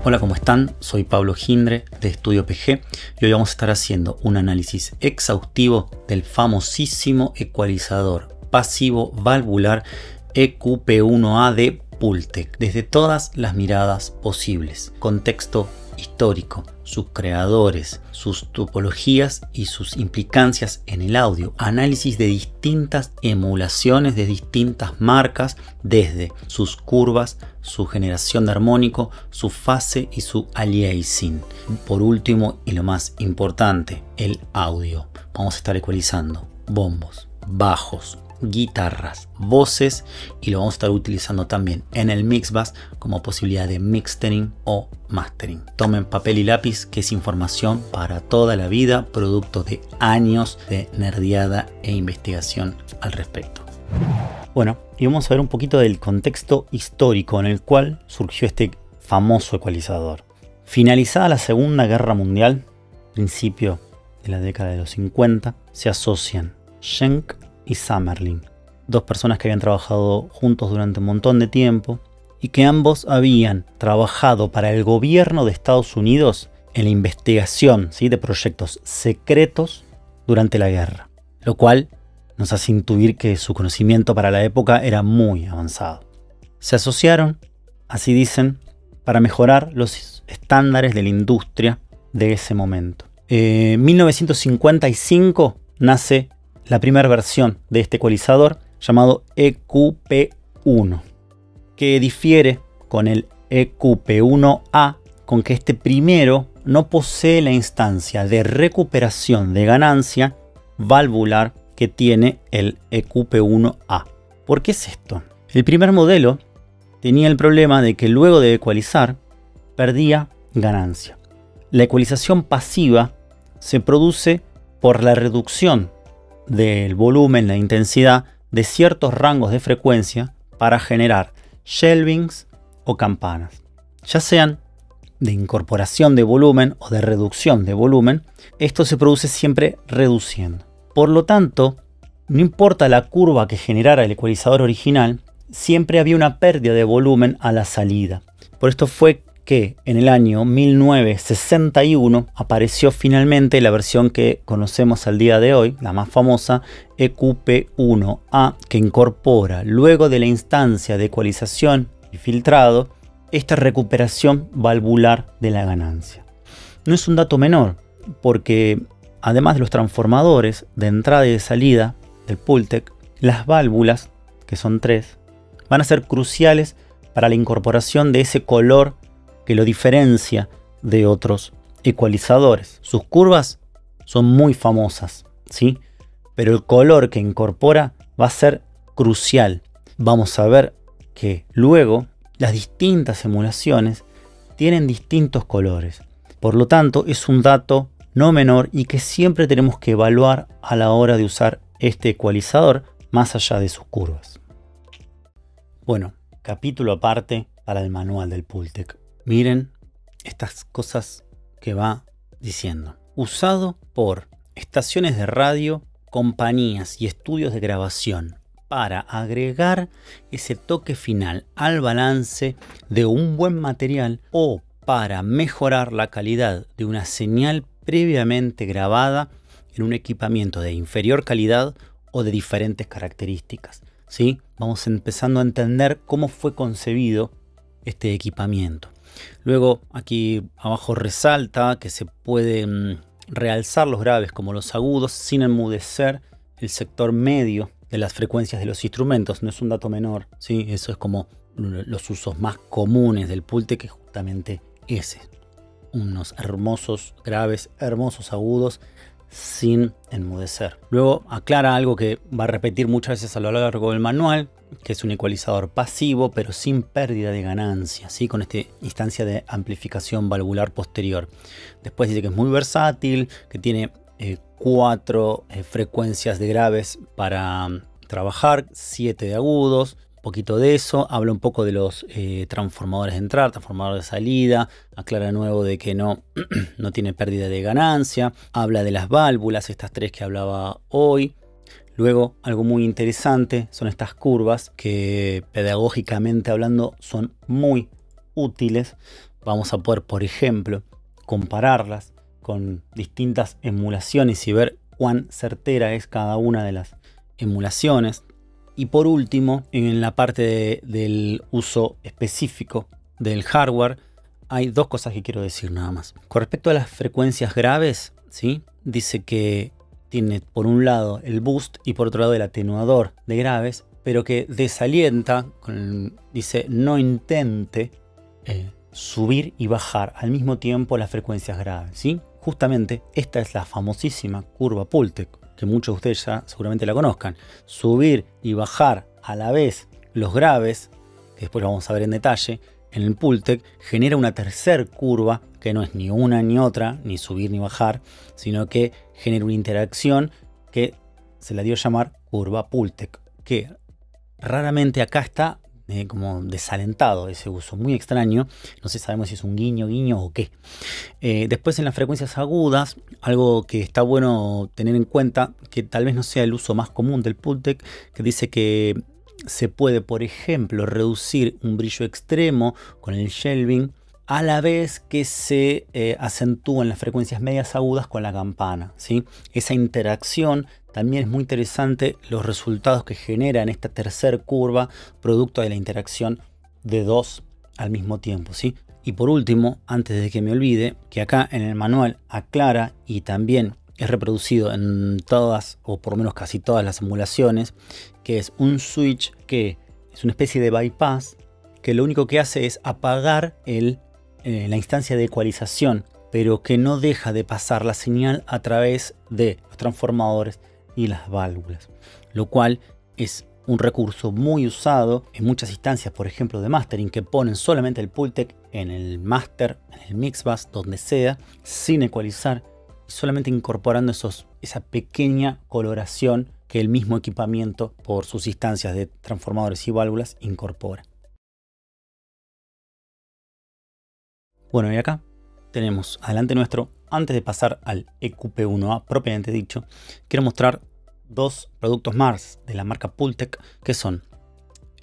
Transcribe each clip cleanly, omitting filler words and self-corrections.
Hola, ¿cómo están? Soy Pablo Gindre de Estudio PG y hoy vamos a estar haciendo un análisis exhaustivo del famosísimo ecualizador pasivo valvular EQP1A de Pultec desde todas las miradas posibles. Contexto histórico, sus creadores, sus topologías y sus implicancias en el audio, análisis de distintas emulaciones de distintas marcas, desde sus curvas, su generación de armónico, su fase y su aliasing. Por último y lo más importante, el audio. Vamos a estar ecualizando bombos, bajos, guitarras, voces y lo vamos a estar utilizando también en el Mixbus como posibilidad de mixtering o mastering. Tomen papel y lápiz, que es información para toda la vida, producto de años de nerdeada e investigación al respecto. Bueno, y vamos a ver un poquito del contexto histórico en el cual surgió este famoso ecualizador. Finalizada la Segunda Guerra Mundial, principio de la década de los 50, se asocian Schenck y Summerlin, dos personas que habían trabajado juntos durante un montón de tiempo y que ambos habían trabajado para el gobierno de Estados Unidos en la investigación, ¿sí?, de proyectos secretos durante la guerra, lo cual nos hace intuir que su conocimiento para la época era muy avanzado. Se asociaron, así dicen, para mejorar los estándares de la industria de ese momento. En 1955 nace la primera versión de este ecualizador, llamado EQP1, que difiere con el EQP1A, con que este primero no posee la instancia de recuperación de ganancia valvular que tiene el EQP1A. ¿Por qué es esto? El primer modelo tenía el problema de que luego de ecualizar perdía ganancia. La ecualización pasiva se produce por la reducción del volumen, la intensidad de ciertos rangos de frecuencia para generar shelvings o campanas, ya sean de incorporación de volumen o de reducción de volumen. Esto se produce siempre reduciendo. Por lo tanto, no importa la curva que generara el ecualizador original, siempre había una pérdida de volumen a la salida. Por esto fue que en el año 1961 apareció finalmente la versión que conocemos al día de hoy, la más famosa, EQP1A, que incorpora, luego de la instancia de ecualización y filtrado, esta recuperación valvular de la ganancia. No es un dato menor, porque además de los transformadores de entrada y de salida del Pultec, las válvulas, que son 3, van a ser cruciales para la incorporación de ese color que lo diferencia de otros ecualizadores. Sus curvas son muy famosas, ¿sí? Pero el color que incorpora va a ser crucial. Vamos a ver que luego las distintas emulaciones tienen distintos colores. Por lo tanto, es un dato no menor y que siempre tenemos que evaluar a la hora de usar este ecualizador, más allá de sus curvas. Bueno, capítulo aparte para el manual del Pultec. Miren estas cosas que va diciendo. Usado por estaciones de radio, compañías y estudios de grabación para agregar ese toque final al balance de un buen material o para mejorar la calidad de una señal previamente grabada en un equipamiento de inferior calidad o de diferentes características, ¿sí? Vamos empezando a entender cómo fue concebido este equipamiento. Luego aquí abajo resalta que se pueden realzar los graves como los agudos sin enmudecer el sector medio de las frecuencias de los instrumentos. No es un dato menor, ¿sí? Eso es como los usos más comunes del Pultec, que es justamente ese. Unos hermosos graves, hermosos agudos sin enmudecer. Luego aclara algo que va a repetir muchas veces a lo largo del manual, que es un ecualizador pasivo pero sin pérdida de ganancia, ¿sí?, con esta instancia de amplificación valvular posterior. Después dice que es muy versátil, que tiene 4 frecuencias de graves para trabajar, 7 de agudos. Poquito de eso, habla un poco de los transformadores de entrada, transformadores de salida, aclara de nuevo de que no tiene pérdida de ganancia, habla de las válvulas, estas 3 que hablaba hoy. Luego, algo muy interesante son estas curvas que pedagógicamente hablando son muy útiles vamos a poder, por ejemplo, compararlas con distintas emulaciones y ver cuán certera es cada una de las emulaciones. Y por último, en la parte del uso específico del hardware, hay dos cosas que quiero decir nada más. Con respecto a las frecuencias graves, ¿sí? Dice que tiene por un lado el boost y por otro lado el atenuador de graves, pero que desalienta, dice no intente subir y bajar al mismo tiempo las frecuencias graves, ¿sí? Justamente esta es la famosísima curva Pultec, que muchos de ustedes ya seguramente la conozcan. Subir y bajar a la vez los graves, que después lo vamos a ver en detalle, en el Pultec genera una tercera curva que no es ni una ni otra, ni subir ni bajar, sino que genera una interacción que se la dio a llamar curva Pultec, que raramente acá está como desalentado ese uso, muy extraño, no sé, sabemos si es un guiño o qué. Después en las frecuencias agudas, algo que está bueno tener en cuenta, que tal vez no sea el uso más común del Pultec, que dice que se puede, por ejemplo, reducir un brillo extremo con el shelving a la vez que se acentúan las frecuencias medias agudas con la campana, ¿sí? Esa interacción también es muy interesante, los resultados que genera en esta tercera curva producto de la interacción de dos al mismo tiempo, ¿sí? Y por último, antes de que me olvide, que acá en el manual aclara y también es reproducido en todas o por lo menos casi todas las emulaciones, que es un switch que es una especie de bypass que lo único que hace es apagar la instancia de ecualización, pero que no deja de pasar la señal a través de los transformadores y las válvulas, lo cual es un recurso muy usado en muchas instancias, por ejemplo de mastering, que ponen solamente el Pultec en el master, en el mix bus, donde sea, sin ecualizar, y solamente incorporando esa pequeña coloración que el mismo equipamiento, por sus instancias de transformadores y válvulas, incorpora. Bueno, y acá tenemos adelante nuestro, antes de pasar al EQP1A propiamente dicho, quiero mostrar dos productos más de la marca Pultec, que son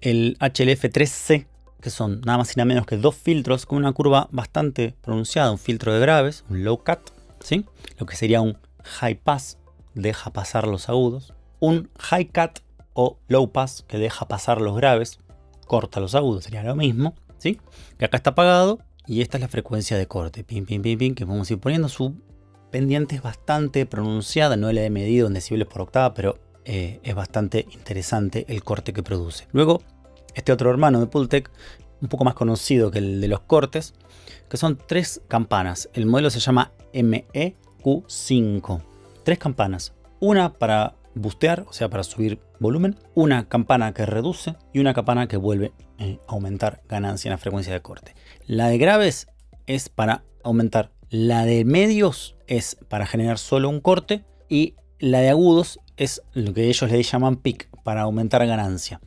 el HLF3C, que son nada más y nada menos que dos filtros con una curva bastante pronunciada, un filtro de graves, un low cut, ¿sí? Lo que sería un high pass, deja pasar los agudos, un high cut o low pass, que deja pasar los graves, corta los agudos, sería lo mismo, ¿sí? Que acá está apagado. Y esta es la frecuencia de corte, pin, pin, pin, pin, que vamos a ir poniendo. Su pendiente es bastante pronunciada, no la he medido en decibeles por octava, pero es bastante interesante el corte que produce. Luego, este otro hermano de Pultec, un poco más conocido que el de los cortes, que son tres campanas. El modelo se llama MEQ5. Tres campanas, una para boostear, o sea, para subir volumen, una campana que reduce y una campana que vuelve a aumentar ganancia en la frecuencia de corte. La de graves es para aumentar, la de medios es para generar solo un corte y la de agudos es lo que ellos le llaman peak, para aumentar ganancia.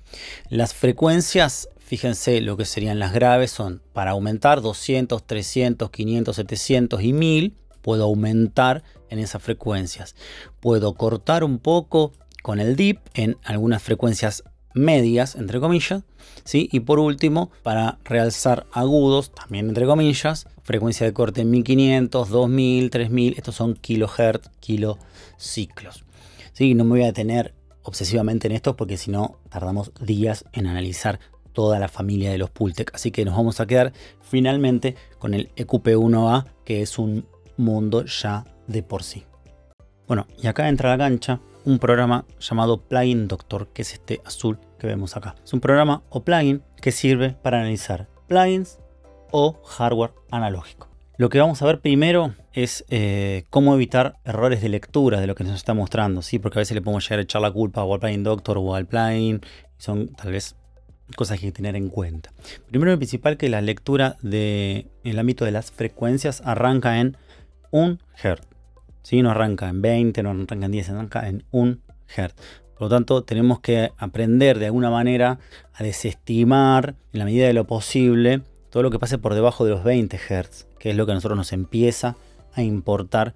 Las frecuencias, fíjense, lo que serían las graves son para aumentar 200, 300, 500, 700 y 1000. Puedo aumentar en esas frecuencias. Puedo cortar un poco con el dip en algunas frecuencias medias, entre comillas, ¿sí? Y por último, para realzar agudos, también entre comillas, frecuencia de corte 1500, 2000, 3000, estos son kilohertz, kilociclos. ¿Sí? No me voy a detener obsesivamente en esto porque si no tardamos días en analizar toda la familia de los Pultec. Así que nos vamos a quedar finalmente con el EQP1A, que es un mundo ya de por sí. Bueno, y acá entra a la cancha un programa llamado Plugin Doctor, que es este azul que vemos acá. Es un programa o plugin que sirve para analizar plugins o hardware analógico. Lo que vamos a ver primero es cómo evitar errores de lectura de lo que nos está mostrando, ¿sí? Porque a veces le podemos llegar a echar la culpa o al Plugin Doctor o al plugin, y son tal vez cosas que hay que tener en cuenta. Primero y principal, que la lectura del ámbito de las frecuencias arranca en 1 Hz. ¿Sí? No arranca en 20, no arranca en 10, arranca en 1 Hz. Por lo tanto, tenemos que aprender de alguna manera a desestimar, en la medida de lo posible, todo lo que pase por debajo de los 20 Hz, que es lo que a nosotros nos empieza a importar.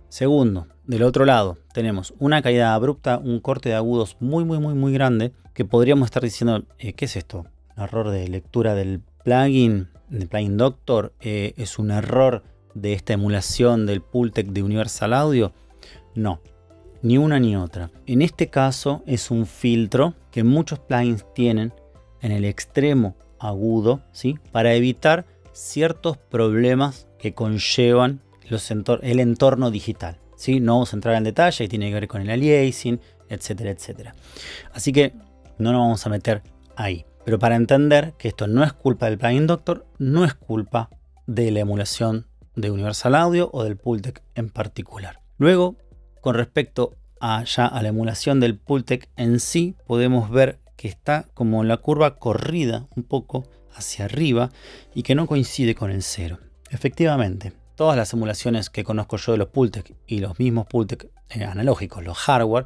Segundo, del otro lado, tenemos una caída abrupta, un corte de agudos muy grande, que podríamos estar diciendo, ¿qué es esto? Un error de lectura del plugin de Plugin Doctor es un error de esta emulación del Pultec de Universal Audio. No, ni una ni otra. En este caso es un filtro que muchos plugins tienen en el extremo agudo, ¿sí? Para evitar ciertos problemas que conllevan el entorno digital, ¿sí? No vamos a entrar en detalle, tiene que ver con el aliasing, etcétera, etcétera. Así que no nos vamos a meter ahí. Pero para entender que esto no es culpa del Plugin Doctor, no es culpa de la emulación de Universal Audio o del Pultec en particular. Luego, con respecto a la emulación del Pultec en sí, podemos ver que está como la curva corrida un poco hacia arriba y que no coincide con el 0. Efectivamente, todas las emulaciones que conozco yo de los Pultec y los mismos Pultec analógicos, los hardware,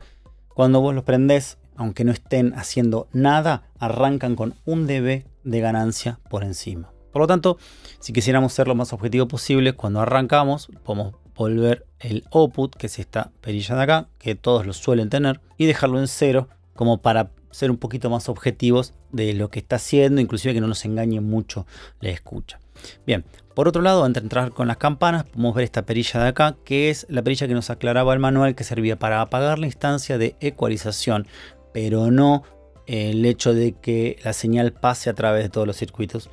cuando vos los prendés, aunque no estén haciendo nada, arrancan con 1 dB de ganancia por encima. Por lo tanto, si quisiéramos ser lo más objetivo posible, cuando arrancamos, podemos volver el output, que es esta perilla de acá, que todos lo suelen tener, y dejarlo en 0, como para ser un poquito más objetivos de lo que está haciendo, inclusive que no nos engañe mucho la escucha. Bien, por otro lado, antes de entrar con las campanas, podemos ver esta perilla de acá, que es la perilla que nos aclaraba el manual, que servía para apagar la instancia de ecualización, pero no el hecho de que la señal pase a través de todos los circuitos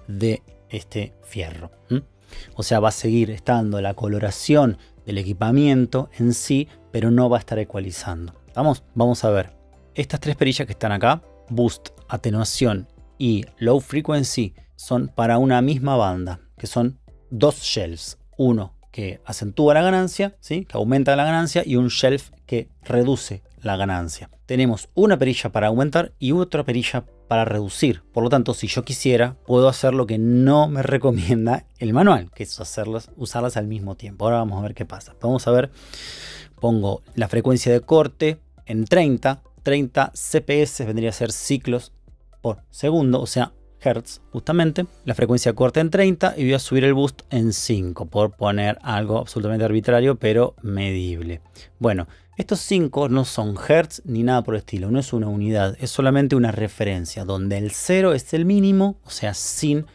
de este fierro. O sea, va a seguir estando la coloración del equipamiento en sí, pero no va a estar ecualizando. Vamos a ver. Estas tres perillas que están acá, Boost, Atenuación y Low Frequency, son para una misma banda, que son dos shelves. Uno que acentúa la ganancia, ¿sí? Que aumenta la ganancia, y un shelf que reduce la ganancia. Tenemos una perilla para aumentar y otra perilla para reducir. Por lo tanto, si yo quisiera, puedo hacer lo que no me recomienda el manual, que es usarlas al mismo tiempo. Ahora vamos a ver qué pasa. Vamos a ver, pongo la frecuencia de corte en 30 CPS, vendría a ser ciclos por segundo, o sea, Hertz justamente. La frecuencia de corte en 30 y voy a subir el boost en 5, por poner algo absolutamente arbitrario, pero medible. Bueno, estos 5 no son Hertz ni nada por el estilo, no es una unidad, es solamente una referencia, donde el 0 es el mínimo, o sea, sin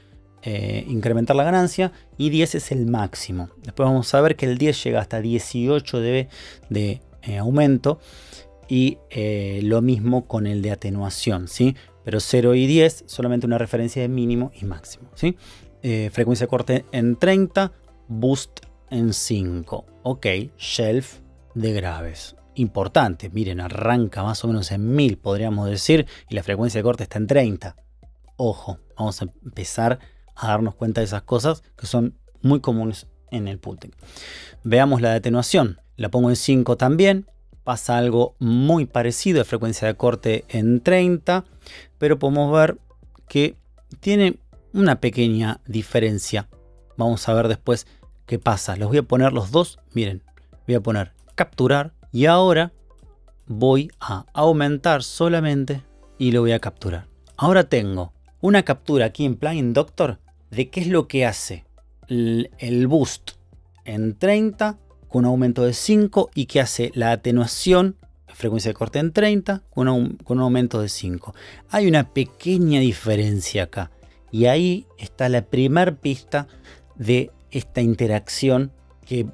incrementar la ganancia, y 10 es el máximo. Después vamos a ver que el 10 llega hasta 18 dB de aumento, y lo mismo con el de atenuación, ¿sí? Pero 0 y 10 solamente una referencia de mínimo y máximo, ¿sí? Frecuencia de corte en 30, boost en 5. Ok, shelf de graves. Importante, miren, arranca más o menos en 1000, podríamos decir, y la frecuencia de corte está en 30. Ojo, vamos a empezar a darnos cuenta de esas cosas que son muy comunes en el Pultec. Veamos la de atenuación. La pongo en 5 también. Pasa algo muy parecido, de frecuencia de corte en 30, pero podemos ver que tiene una pequeña diferencia. Vamos a ver después qué pasa. Los voy a poner los dos. Miren, voy a poner capturar y ahora voy a aumentar solamente y lo voy a capturar. Ahora tengo una captura aquí en Plugin Doctor de qué es lo que hace el boost en 30 con un aumento de 5 y que hace la atenuación, frecuencia de corte en 30 con un aumento de 5. Hay una pequeña diferencia acá y ahí está la primer pista de esta interacción que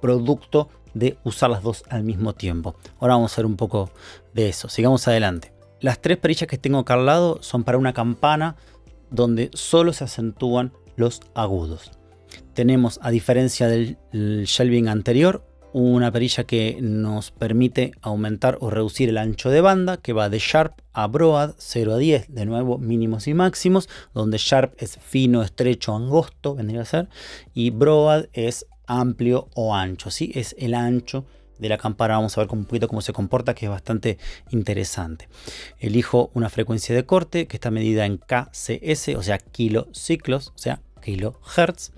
producto de usar las dos al mismo tiempo. Ahora vamos a ver un poco de eso. Sigamos adelante. Las tres perillas que tengo acá al lado son para una campana donde solo se acentúan los agudos. Tenemos, a diferencia del shelving anterior, una perilla que nos permite aumentar o reducir el ancho de banda, que va de Sharp a Broad, 0 a 10, de nuevo mínimos y máximos, donde Sharp es fino, estrecho, angosto, vendría a ser, y Broad es amplio o ancho, ¿sí? Es el ancho de la campana. Vamos a ver un poquito cómo se comporta, que es bastante interesante. Elijo una frecuencia de corte que está medida en KCS, o sea, kilociclos, o sea, kilohertz,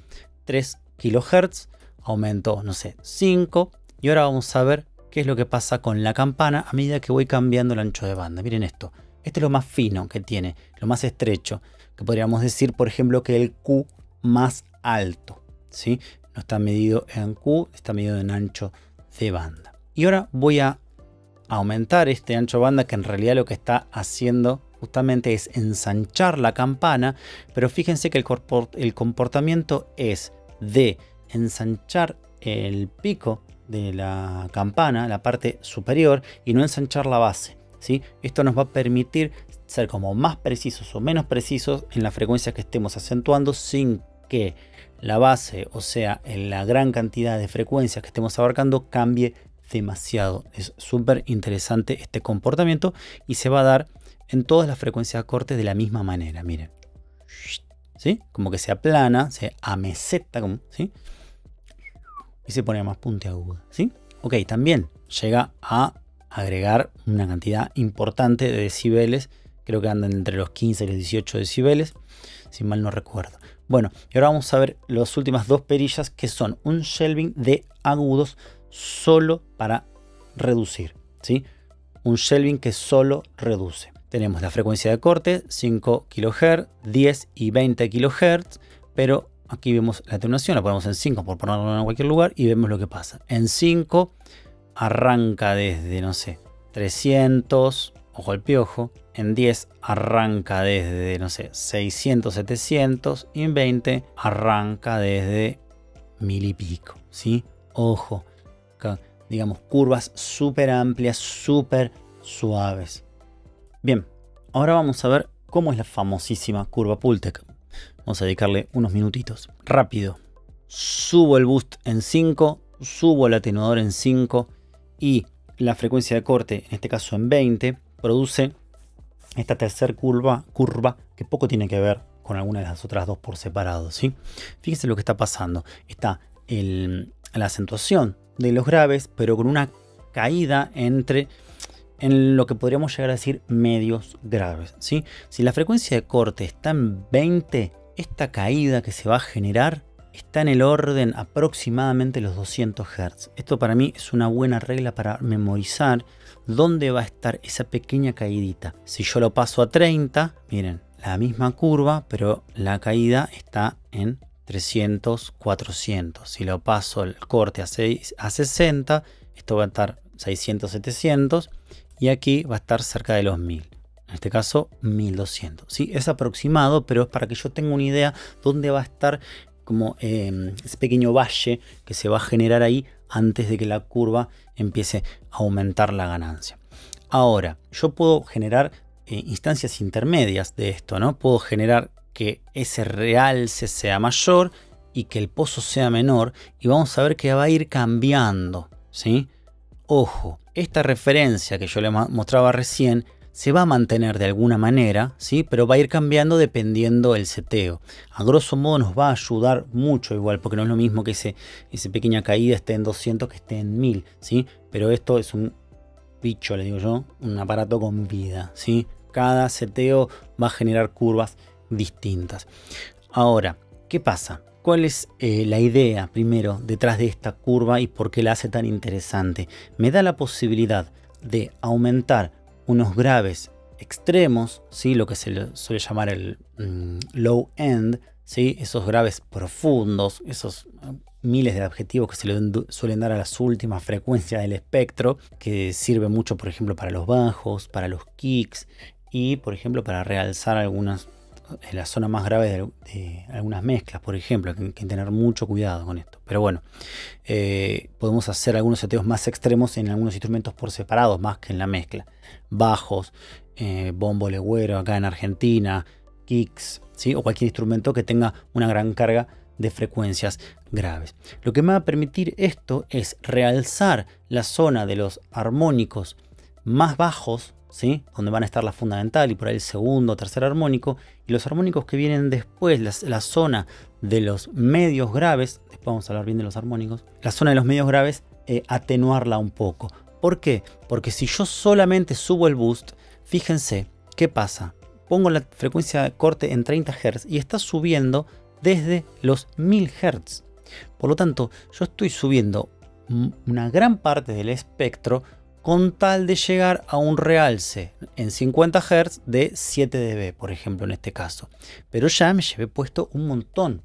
3 kilohertz, aumento, no sé, 5. Y ahora vamos a ver qué es lo que pasa con la campana a medida que voy cambiando el ancho de banda. Miren esto. Este es lo más fino que tiene, lo más estrecho, que podríamos decir, por ejemplo, que el Q más alto, ¿sí? No está medido en Q, está medido en ancho de banda. Y ahora voy a aumentar este ancho de banda, que en realidad lo que está haciendo justamente es ensanchar la campana, pero fíjense que el comportamiento es de ensanchar el pico de la campana, la parte superior, y no ensanchar la base, ¿sí? Esto nos va a permitir ser como más precisos o menos precisos en la frecuencia que estemos acentuando sin que la base, o sea, en la gran cantidad de frecuencias que estemos abarcando, cambie demasiado. Es súper interesante este comportamiento y se va a dar en todas las frecuencias de corte de la misma manera. Miren, ¿sí? Como que se aplana, se ameseta, ¿sí? Y se pone más puntiaguda, ¿sí? Ok, también llega a agregar una cantidad importante de decibeles. Creo que andan entre los 15 y los 18 decibeles, si mal no recuerdo. Bueno, y ahora vamos a ver las últimas dos perillas, que son un shelving de agudos solo para reducir, ¿sí? Un shelving que solo reduce. Tenemos la frecuencia de corte, 5 kHz, 10 y 20 kHz, pero aquí vemos la atenuación, la ponemos en 5 por ponerlo en cualquier lugar y vemos lo que pasa. En 5 arranca desde, no sé, 300, ojo al piojo. En 10 arranca desde, no sé, 600, 700. Y en 20 arranca desde 1000 y pico, ¿sí? Ojo, acá, digamos, curvas súper amplias, súper suaves. Bien, ahora vamos a ver cómo es la famosísima curva Pultec. Vamos a dedicarle unos minutitos. Rápido. Subo el boost en 5, subo el atenuador en 5 y la frecuencia de corte, en este caso en 20, produce esta tercera curva que poco tiene que ver con alguna de las otras dos por separado, ¿sí? Fíjense lo que está pasando. Está la acentuación de los graves, pero con una caída en lo que podríamos llegar a decir medios graves, ¿sí? Si la frecuencia de corte está en 20, esta caída que se va a generar está en el orden aproximadamente los 200 Hz. Esto para mí es una buena regla para memorizar dónde va a estar esa pequeña caídita. Si yo lo paso a 30, miren, la misma curva, pero la caída está en 300, 400. Si lo paso el corte a 60, esto va a estar 600, 700 y aquí va a estar cerca de los 1000. En este caso 1200. ¿Sí? Es aproximado, pero es para que yo tenga una idea dónde va a estar como ese pequeño valle que se va a generar ahí antes de que la curva empiece a aumentar la ganancia. Ahora, yo puedo generar instancias intermedias de esto, ¿no? Puedo generar que ese realce sea mayor y que el pozo sea menor, y vamos a ver que va a ir cambiando, ¿sí? Ojo, esta referencia que yo le mostraba recién se va a mantener de alguna manera, ¿sí? Pero va a ir cambiando dependiendo del seteo. A grosso modo nos va a ayudar mucho igual, porque no es lo mismo que esa pequeña caída esté en 200 que esté en 1000, ¿sí? Pero esto es un bicho, le digo yo, un aparato con vida, ¿sí? Cada seteo va a generar curvas distintas. Ahora, ¿qué pasa? ¿Cuál es la idea primero detrás de esta curva y por qué la hace tan interesante? Me da la posibilidad de aumentar unos graves extremos, ¿sí? Lo que se le suele llamar el low end, ¿sí? Esos graves profundos, esos miles de adjetivos que se le suelen dar a las últimas frecuencias del espectro, que sirve mucho, por ejemplo, para los bajos, para los kicks y, por ejemplo, para realzar algunas en la zona más grave de algunas mezclas, por ejemplo. Hay que tener mucho cuidado con esto. Pero bueno, podemos hacer algunos seteos más extremos en algunos instrumentos por separado, más que en la mezcla. Bajos, bombo legüero acá en Argentina, kicks, ¿sí? O cualquier instrumento que tenga una gran carga de frecuencias graves. Lo que me va a permitir esto es realzar la zona de los armónicos más bajos, ¿sí? Donde van a estar la fundamental y por ahí el segundo o tercer armónico, y los armónicos que vienen después, la zona de los medios graves, después vamos a hablar bien de los armónicos, la zona de los medios graves, atenuarla un poco. ¿Por qué? Porque si yo solamente subo el boost, fíjense qué pasa. Pongo la frecuencia de corte en 30 Hz y está subiendo desde los 1000 Hz. Por lo tanto, yo estoy subiendo una gran parte del espectro con tal de llegar a un realce en 50 Hz de 7 dB, por ejemplo, en este caso. Pero ya me llevé puesto un montón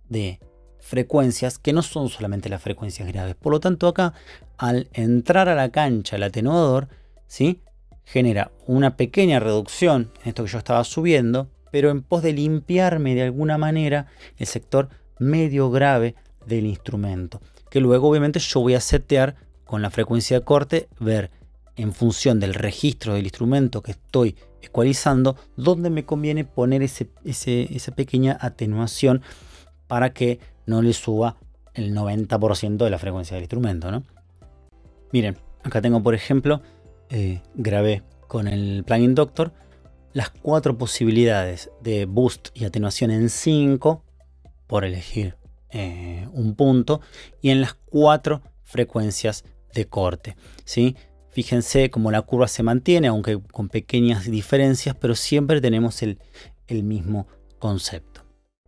de frecuencias que no son solamente las frecuencias graves. Por lo tanto, acá, al entrar a la cancha el atenuador, ¿sí? genera una pequeña reducción en esto que yo estaba subiendo, pero en pos de limpiarme de alguna manera el sector medio grave del instrumento, que luego obviamente yo voy a setear con la frecuencia de corte, ver en función del registro del instrumento que estoy ecualizando, dónde me conviene poner esa pequeña atenuación para que no le suba el 90% de la frecuencia del instrumento, ¿no? Miren, acá tengo por ejemplo, grabé con el plugin Doctor las 4 posibilidades de boost y atenuación en 5, por elegir un punto, y en las 4 frecuencias de corte, ¿sí? Fíjense cómo la curva se mantiene, aunque con pequeñas diferencias, pero siempre tenemos el mismo concepto.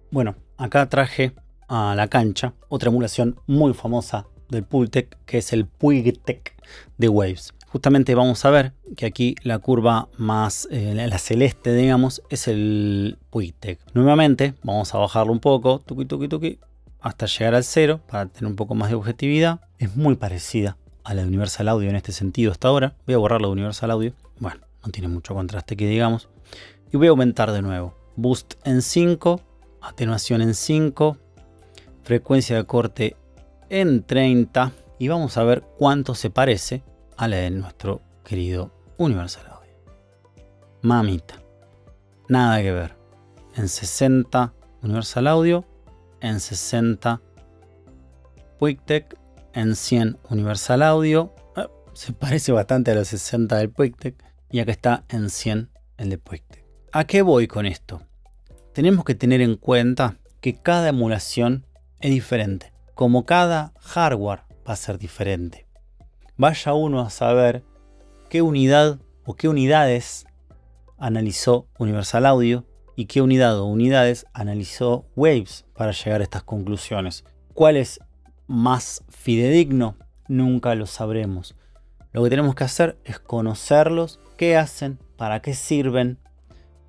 Bueno, acá traje a la cancha otra emulación muy famosa del Pultec, que es el Puigtec de Waves. Justamente vamos a ver que aquí la curva más, la celeste, digamos, es el Puigtec. Nuevamente vamos a bajarlo un poco, tuki, tuki, tuki, hasta llegar al 0 para tener un poco más de objetividad. Es muy parecida a la de Universal Audio en este sentido hasta ahora. Voy a borrar la de Universal Audio. Bueno, no tiene mucho contraste que digamos. Y voy a aumentar de nuevo. Boost en 5, atenuación en 5, frecuencia de corte en 30. Y vamos a ver cuánto se parece a la de nuestro querido Universal Audio. Mamita, nada que ver. En 60 Universal Audio, en 60 Puigtec, en 100 Universal Audio. Se parece bastante a los 60 del Puigtec. Y acá está en 100 el de Puigtec. ¿A qué voy con esto? Tenemos que tener en cuenta que cada emulación es diferente. Como cada hardware va a ser diferente. Vaya uno a saber qué unidad o qué unidades analizó Universal Audio y qué unidad o unidades analizó Waves para llegar a estas conclusiones. ¿Cuál es más fidedigno? Nunca lo sabremos. Lo que tenemos que hacer es conocerlos, qué hacen, para qué sirven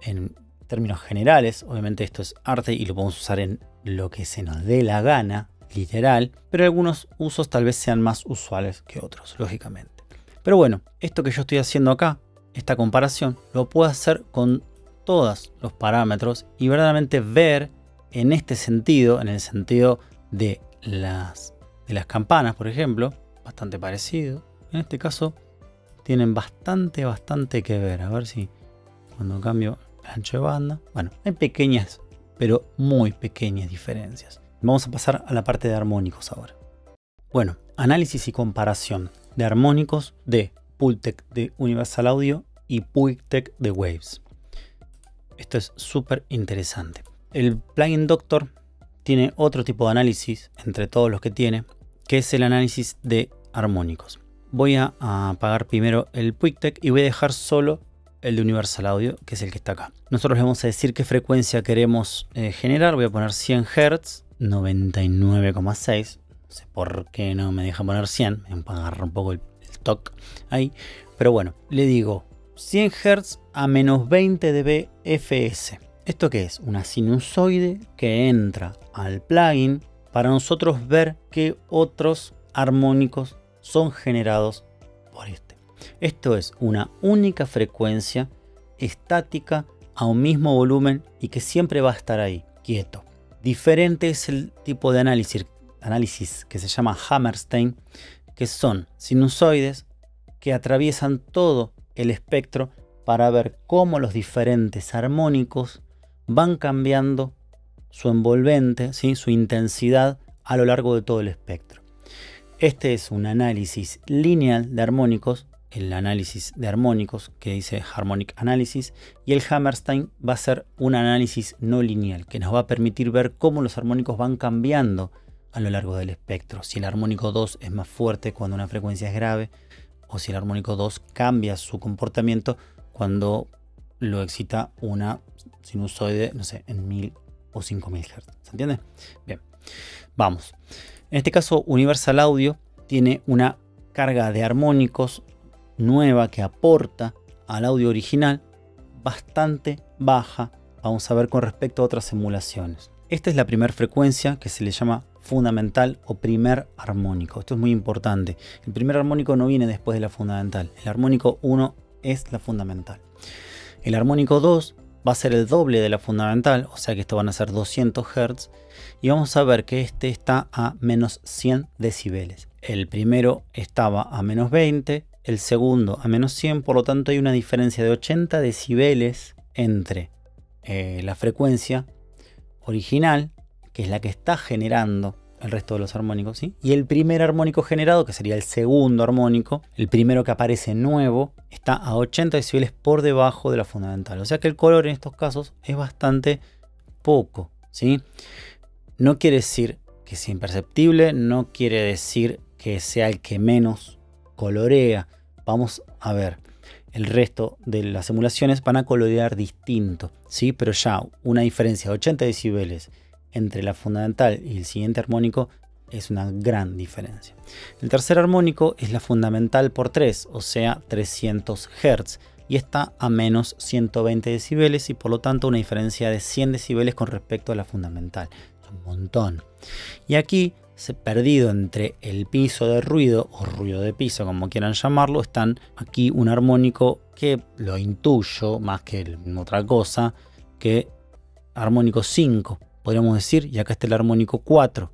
en términos generales. Obviamente esto es arte y lo podemos usar en lo que se nos dé la gana, literal, pero algunos usos tal vez sean más usuales que otros, lógicamente. Pero bueno, esto que yo estoy haciendo acá, esta comparación, lo puedo hacer con todos los parámetros y verdaderamente ver en este sentido, en el sentido de las campanas, por ejemplo, bastante parecido. En este caso tienen bastante que ver. A ver si cuando cambio el ancho de banda, bueno, hay pequeñas, pero muy pequeñas diferencias. Vamos a pasar a la parte de armónicos ahora. Bueno, análisis y comparación de armónicos de Pultec de Universal Audio y Puigtec de Waves. Esto es súper interesante. El plugin Doctor tiene otro tipo de análisis entre todos los que tiene, que es el análisis de armónicos. Voy a apagar primero el Puigtec y voy a dejar solo el de Universal Audio, que es el que está acá. Nosotros le vamos a decir qué frecuencia queremos generar. Voy a poner 100 Hz, 99,6. No sé por qué no me deja poner 100. Me voy a agarrar un poco el toque ahí. Pero bueno, le digo 100 Hz a menos 20 dB fs. ¿Esto qué es? Una sinusoide que entra al plugin para nosotros ver qué otros armónicos son generados por este. Esto es una única frecuencia estática a un mismo volumen y que siempre va a estar ahí, quieto. Diferente es el tipo de análisis que se llama Hammerstein, que son sinusoides que atraviesan todo el espectro para ver cómo los diferentes armónicos van cambiando su envolvente, ¿sí? Su intensidad a lo largo de todo el espectro. Este es un análisis lineal de armónicos, el análisis de armónicos que dice Harmonic Analysis, y el Hammerstein va a ser un análisis no lineal que nos va a permitir ver cómo los armónicos van cambiando a lo largo del espectro. Si el armónico 2 es más fuerte cuando una frecuencia es grave, o si el armónico 2 cambia su comportamiento cuando lo excita una sinusoide, no sé, en 1000 o 5000 Hz. ¿Se entiende? Bien, vamos. En este caso, Universal Audio tiene una carga de armónicos nueva que aporta al audio original bastante baja. Vamos a ver con respecto a otras emulaciones. Esta es la primera frecuencia que se le llama fundamental o primer armónico. Esto es muy importante. El primer armónico no viene después de la fundamental. El armónico 1 es la fundamental. El armónico 2 va a ser el doble de la fundamental, o sea que esto van a ser 200 Hz. Y vamos a ver que este está a menos 100 decibeles. El primero estaba a menos 20, el segundo a menos 100, por lo tanto hay una diferencia de 80 decibeles entre la frecuencia original, que es la que está generando el resto de los armónicos, ¿sí? Y el primer armónico generado, que sería el segundo armónico, el primero que aparece nuevo, está a 80 decibeles por debajo de la fundamental. O sea que el color en estos casos es bastante poco, ¿sí? No quiere decir que sea imperceptible, no quiere decir que sea el que menos colorea. Vamos a ver, el resto de las emulaciones van a colorear distinto, ¿sí? Pero ya una diferencia de 80 decibeles entre la fundamental y el siguiente armónico es una gran diferencia. El tercer armónico es la fundamental por 3, o sea 300 Hz, y está a menos 120 decibeles y por lo tanto una diferencia de 100 decibeles con respecto a la fundamental. Es un montón. Y aquí, perdido entre el piso de ruido o ruido de piso, como quieran llamarlo, están aquí un armónico que lo intuyo más que otra cosa que armónico 5. Podríamos decir, y acá está el armónico 4,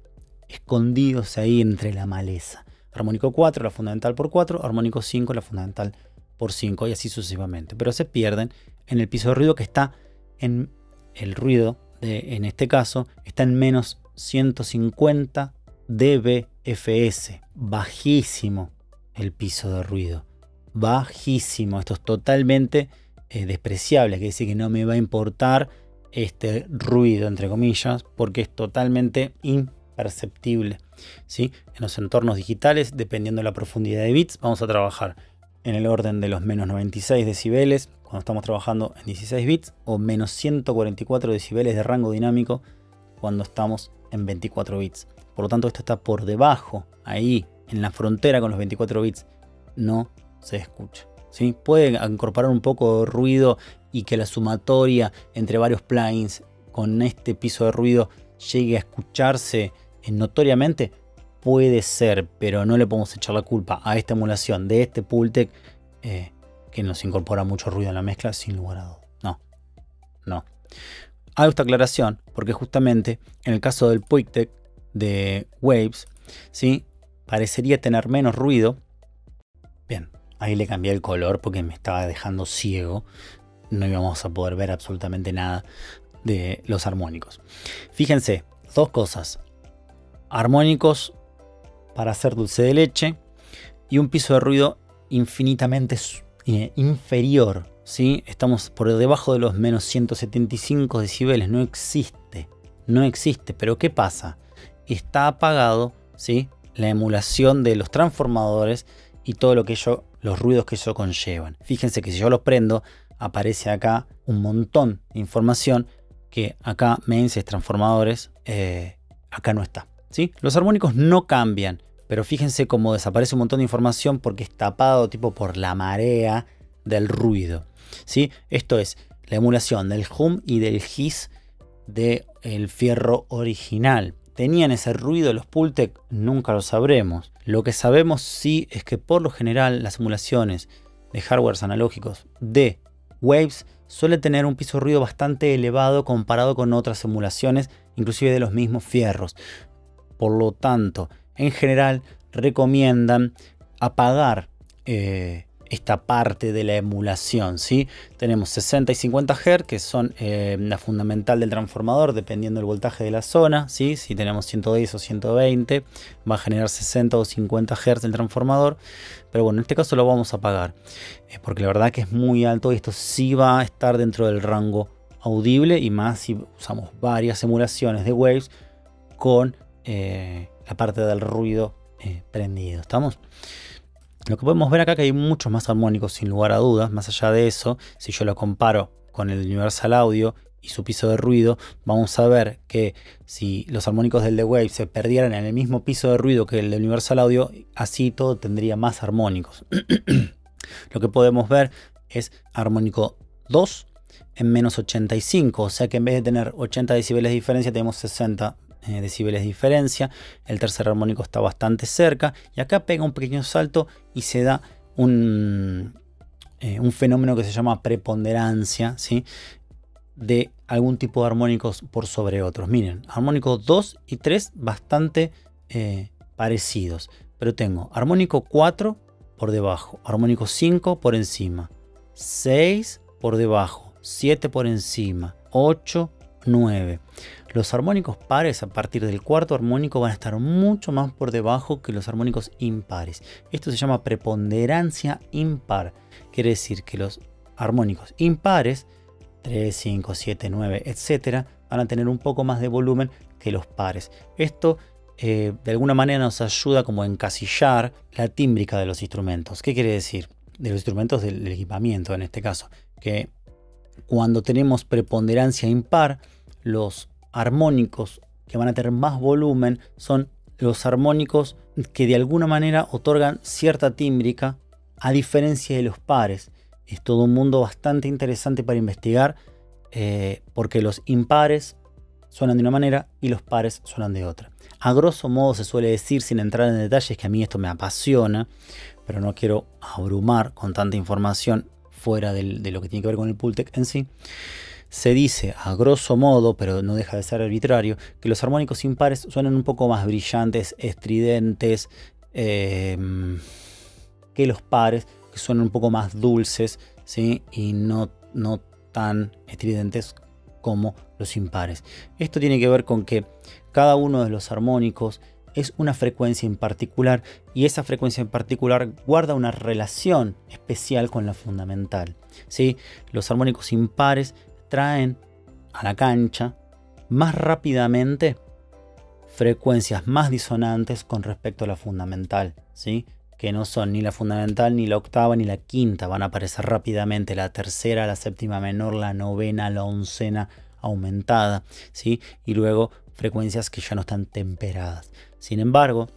escondidos ahí entre la maleza. Armónico 4, la fundamental por 4, armónico 5, la fundamental por 5, y así sucesivamente. Pero se pierden en el piso de ruido, que está en el ruido, en este caso, está en menos 150 dBFS. Bajísimo el piso de ruido. Bajísimo. Esto es totalmente despreciable. Quiere decir que no me va a importar este ruido, entre comillas, porque es totalmente imperceptible, ¿sí? En los entornos digitales, dependiendo de la profundidad de bits, vamos a trabajar en el orden de los menos 96 decibeles cuando estamos trabajando en 16 bits, o menos 144 decibeles de rango dinámico cuando estamos en 24 bits. Por lo tanto, esto está por debajo, ahí, en la frontera con los 24 bits, no se escucha, ¿sí? Puede incorporar un poco de ruido y que la sumatoria entre varios plugins con este piso de ruido llegue a escucharse notoriamente, puede ser, pero no le podemos echar la culpa a esta emulación de este Pultec que nos incorpora mucho ruido en la mezcla, sin lugar a dudas. No. Hago esta aclaración porque justamente en el caso del Pultec de Waves, ¿sí? Parecería tener menos ruido. Bien, ahí le cambié el color porque me estaba dejando ciego. No íbamos a poder ver absolutamente nada de los armónicos. Fíjense, dos cosas. Armónicos para hacer dulce de leche y un piso de ruido infinitamente inferior, ¿sí? Estamos por debajo de los menos 175 decibeles. No existe. Pero ¿qué pasa? Está apagado, ¿sí? La emulación de los transformadores y todo lo que los ruidos que eso conllevan. Fíjense que si yo los prendo, aparece acá un montón de información que acá mains, transformadores, acá no está, ¿sí? Los armónicos no cambian, pero fíjense cómo desaparece un montón de información porque es tapado tipo por la marea del ruido, ¿sí? Esto es la emulación del hum y del hiss del fierro original. ¿Tenían ese ruido los Pultec? Nunca lo sabremos. Lo que sabemos sí es que por lo general las emulaciones de hardwares analógicos de Waves suele tener un piso de ruido bastante elevado comparado con otras emulaciones, inclusive de los mismos fierros. Por lo tanto, en general recomiendan apagar esta parte de la emulación, ¿sí? Tenemos 60 y 50 Hz, que son la fundamental del transformador, dependiendo del voltaje de la zona, ¿sí? Si tenemos 110 o 120, va a generar 60 o 50 Hz el transformador. Pero bueno, en este caso lo vamos a apagar, porque la verdad que es muy alto y esto sí va a estar dentro del rango audible, y más si usamos varias emulaciones de Waves con la parte del ruido prendido. ¿Estamos? Lo que podemos ver acá que hay muchos más armónicos sin lugar a dudas. Más allá de eso, si yo lo comparo con el Universal Audio y su piso de ruido, vamos a ver que si los armónicos del The Wave se perdieran en el mismo piso de ruido que el de Universal Audio, así todo tendría más armónicos. Lo que podemos ver es armónico 2 en menos 85, o sea que en vez de tener 80 decibeles de diferencia tenemos 60 decibeles de diferencia. El tercer armónico está bastante cerca y acá pega un pequeño salto y se da un un fenómeno que se llama preponderancia, ¿sí? De algún tipo de armónicos por sobre otros. Miren, armónicos 2 y 3 bastante parecidos, pero tengo armónico 4 por debajo, armónico 5 por encima, 6 por debajo, 7 por encima, 8, 9. Los armónicos pares a partir del cuarto armónico van a estar mucho más por debajo que los armónicos impares. Esto se llama preponderancia impar. Quiere decir que los armónicos impares, 3, 5, 7, 9, etc., van a tener un poco más de volumen que los pares. Esto de alguna manera nos ayuda como a encasillar la tímbrica de los instrumentos. ¿Qué quiere decir? De los instrumentos del equipamiento en este caso. Que cuando tenemos preponderancia impar, los armónicos que van a tener más volumen son los armónicos que de alguna manera otorgan cierta tímbrica, a diferencia de los pares. Es todo un mundo bastante interesante para investigar, porque los impares suenan de una manera y los pares suenan de otra. A grosso modo se suele decir, sin entrar en detalles, que a mí esto me apasiona, pero no quiero abrumar con tanta información fuera de lo que tiene que ver con el Pultec en sí. Se dice a grosso modo, pero no deja de ser arbitrario, que los armónicos impares suenan un poco más brillantes, estridentes, que los pares, que suenan un poco más dulces, ¿sí? Y no tan estridentes como los impares. Esto tiene que ver con que cada uno de los armónicos es una frecuencia en particular, y esa frecuencia en particular guarda una relación especial con la fundamental, ¿sí? Los armónicos impares traen a la cancha más rápidamente frecuencias más disonantes con respecto a la fundamental, ¿sí? Que no son ni la fundamental, ni la octava, ni la quinta. Van a aparecer rápidamente la tercera, la séptima menor, la novena, la oncena aumentada, ¿sí? Y luego frecuencias que ya no están temperadas. Sin embargo,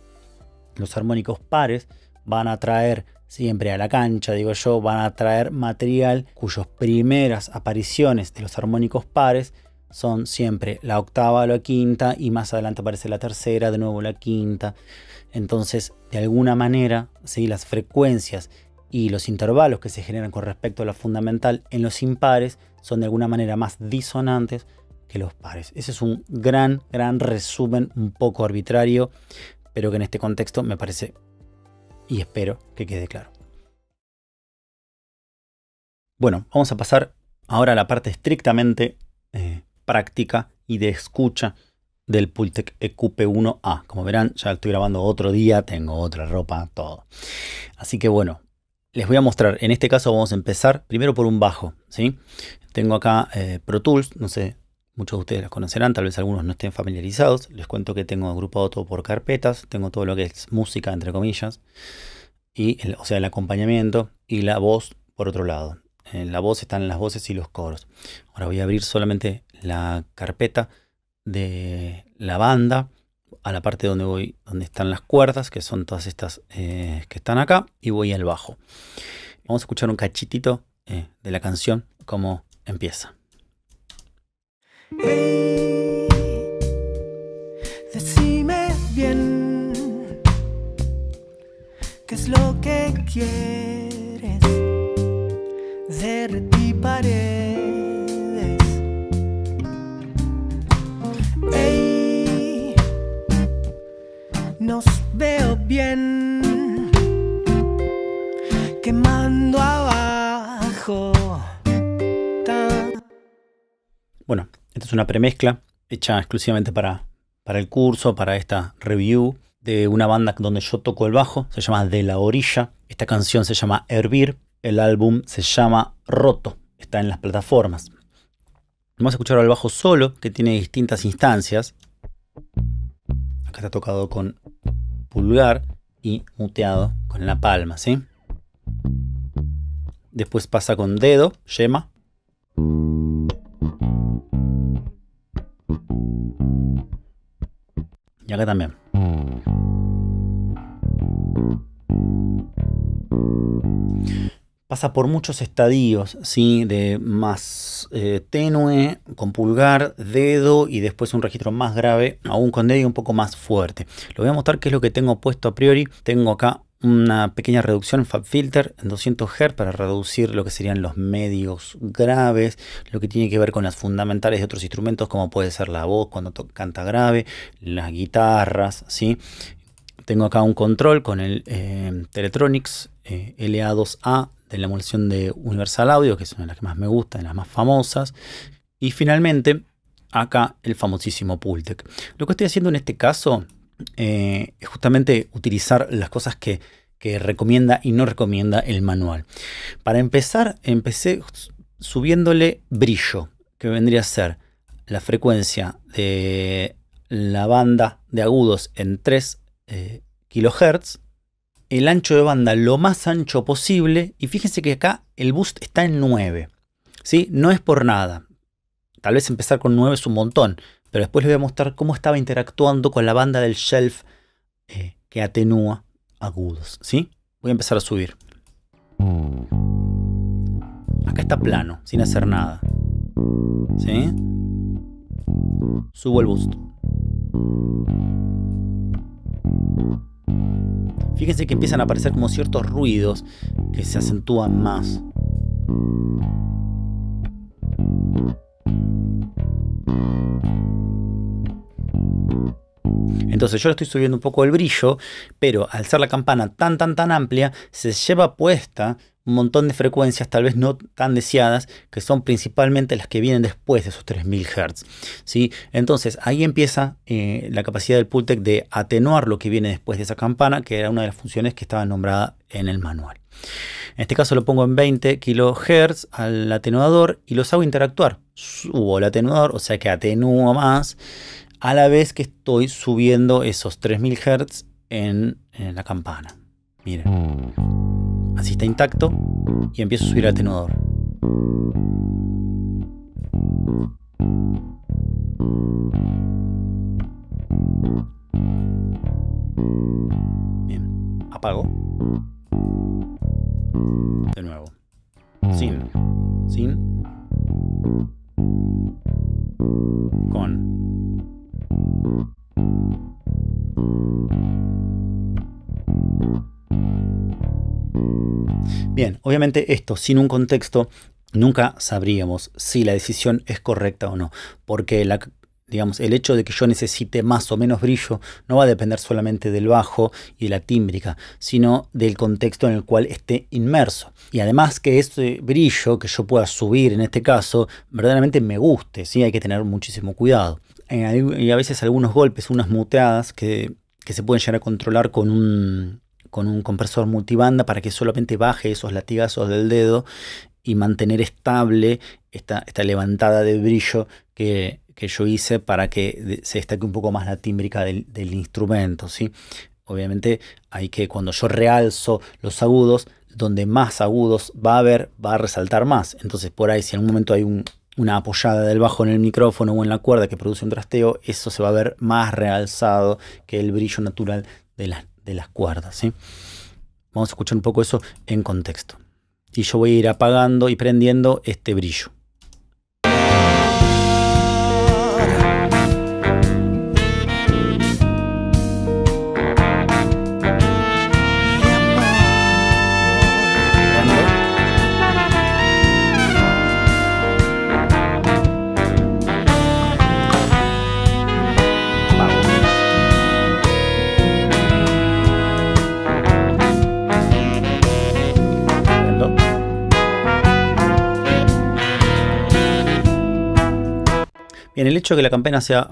los armónicos pares van a traer siempre a la cancha, digo yo, van a traer material cuyas primeras apariciones de los armónicos pares son siempre la octava, la quinta, y más adelante aparece la tercera, de nuevo la quinta. Entonces, de alguna manera, ¿sí? Las frecuencias y los intervalos que se generan con respecto a la fundamental en los impares son de alguna manera más disonantes que los pares. Ese es un gran resumen, un poco arbitrario, pero que en este contexto me parece y espero que quede claro. Bueno, vamos a pasar ahora a la parte estrictamente práctica y de escucha del Pultec EQP1A. Como verán, ya estoy grabando otro día, tengo otra ropa, todo. Así que bueno, les voy a mostrar. En este caso vamos a empezar primero por un bajo, ¿sí? Tengo acá Pro Tools, no sé, muchos de ustedes las conocerán, tal vez algunos no estén familiarizados. Les cuento que tengo agrupado todo por carpetas, tengo todo lo que es música, entre comillas, y o sea, el acompañamiento y la voz por otro lado. En la voz están las voces y los coros. Ahora voy a abrir solamente la carpeta de la banda a la parte donde están las cuerdas, que son todas estas que están acá, y voy al bajo. Vamos a escuchar un cachitito de la canción, cómo empieza. Hey, decime bien qué es lo que quieres de ti paredes. Hey, nos veo bien quemando abajo. Bueno, esta es una premezcla hecha exclusivamente para el curso, para esta review de una banda donde yo toco el bajo. Se llama De la Orilla. Esta canción se llama Hervir. El álbum se llama Roto. Está en las plataformas. Vamos a escuchar al bajo solo, que tiene distintas instancias. Acá está tocado con pulgar y muteado con la palma, ¿sí? Después pasa con dedo, yema. Y acá también. Pasa por muchos estadios, ¿sí? De más tenue, con pulgar, dedo y después un registro más grave, aún con dedo y un poco más fuerte. Les voy a mostrar qué es lo que tengo puesto a priori. Tengo acá una pequeña reducción en FabFilter en 200 Hz para reducir lo que serían los medios graves, lo que tiene que ver con las fundamentales de otros instrumentos como puede ser la voz cuando canta grave, las guitarras, ¿sí? Tengo acá un control con el Teletronics LA2A de la emulación de Universal Audio, que es una de las que más me gusta, de las más famosas. Y finalmente acá el famosísimo Pultec. Lo que estoy haciendo en este caso es justamente utilizar las cosas que recomienda y no recomienda el manual. Para empezar, empecé subiéndole brillo, que vendría a ser la frecuencia de la banda de agudos en 3 kHz, el ancho de banda lo más ancho posible, y fíjense que acá el boost está en 9, ¿sí? No es por nada. Tal vez empezar con 9 es un montón, pero después les voy a mostrar cómo estaba interactuando con la banda del shelf que atenúa agudos, ¿sí? Voy a empezar a subir. Acá está plano, sin hacer nada, ¿sí? Subo el boost. Fíjense que empiezan a aparecer como ciertos ruidos que se acentúan más. Entonces yo le estoy subiendo un poco el brillo, pero al ser la campana tan amplia, se lleva puesta un montón de frecuencias, tal vez no tan deseadas, que son principalmente las que vienen después de esos 3000 Hz, ¿sí? Entonces ahí empieza la capacidad del Pultec de atenuar lo que viene después de esa campana, que era una de las funciones que estaba nombrada en el manual. En este caso lo pongo en 20 kHz al atenuador y los hago interactuar. Subo el atenuador, o sea que atenúo más, a la vez que estoy subiendo esos 3000 Hz en la campana. Miren. Así está intacto y empiezo a subir el atenuador. Bien, apago. De nuevo. Sin. Con. Bien, obviamente esto sin un contexto nunca sabríamos si la decisión es correcta o no, porque digamos, el hecho de que yo necesite más o menos brillo no va a depender solamente del bajo y de la tímbrica, sino del contexto en el cual esté inmerso. Y además que ese brillo que yo pueda subir en este caso verdaderamente me guste, ¿sí? Hay que tener muchísimo cuidado. Y a veces algunos golpes, unas muteadas que se pueden llegar a controlar con un compresor multibanda para que solamente baje esos latigazos del dedo y mantener estable esta levantada de brillo que yo hice para que se destaque un poco más la tímbrica del instrumento, ¿sí? Obviamente hay que, cuando yo realzo los agudos, donde más agudos va a haber, va a resaltar más. Entonces por ahí, si en algún momento hay una apoyada del bajo en el micrófono o en la cuerda que produce un trasteo, eso se va a ver más realzado que el brillo natural de las cuerdas, ¿sí? Vamos a escuchar un poco eso en contexto. Y yo voy a ir apagando y prendiendo este brillo. Bien, el hecho de que la campana sea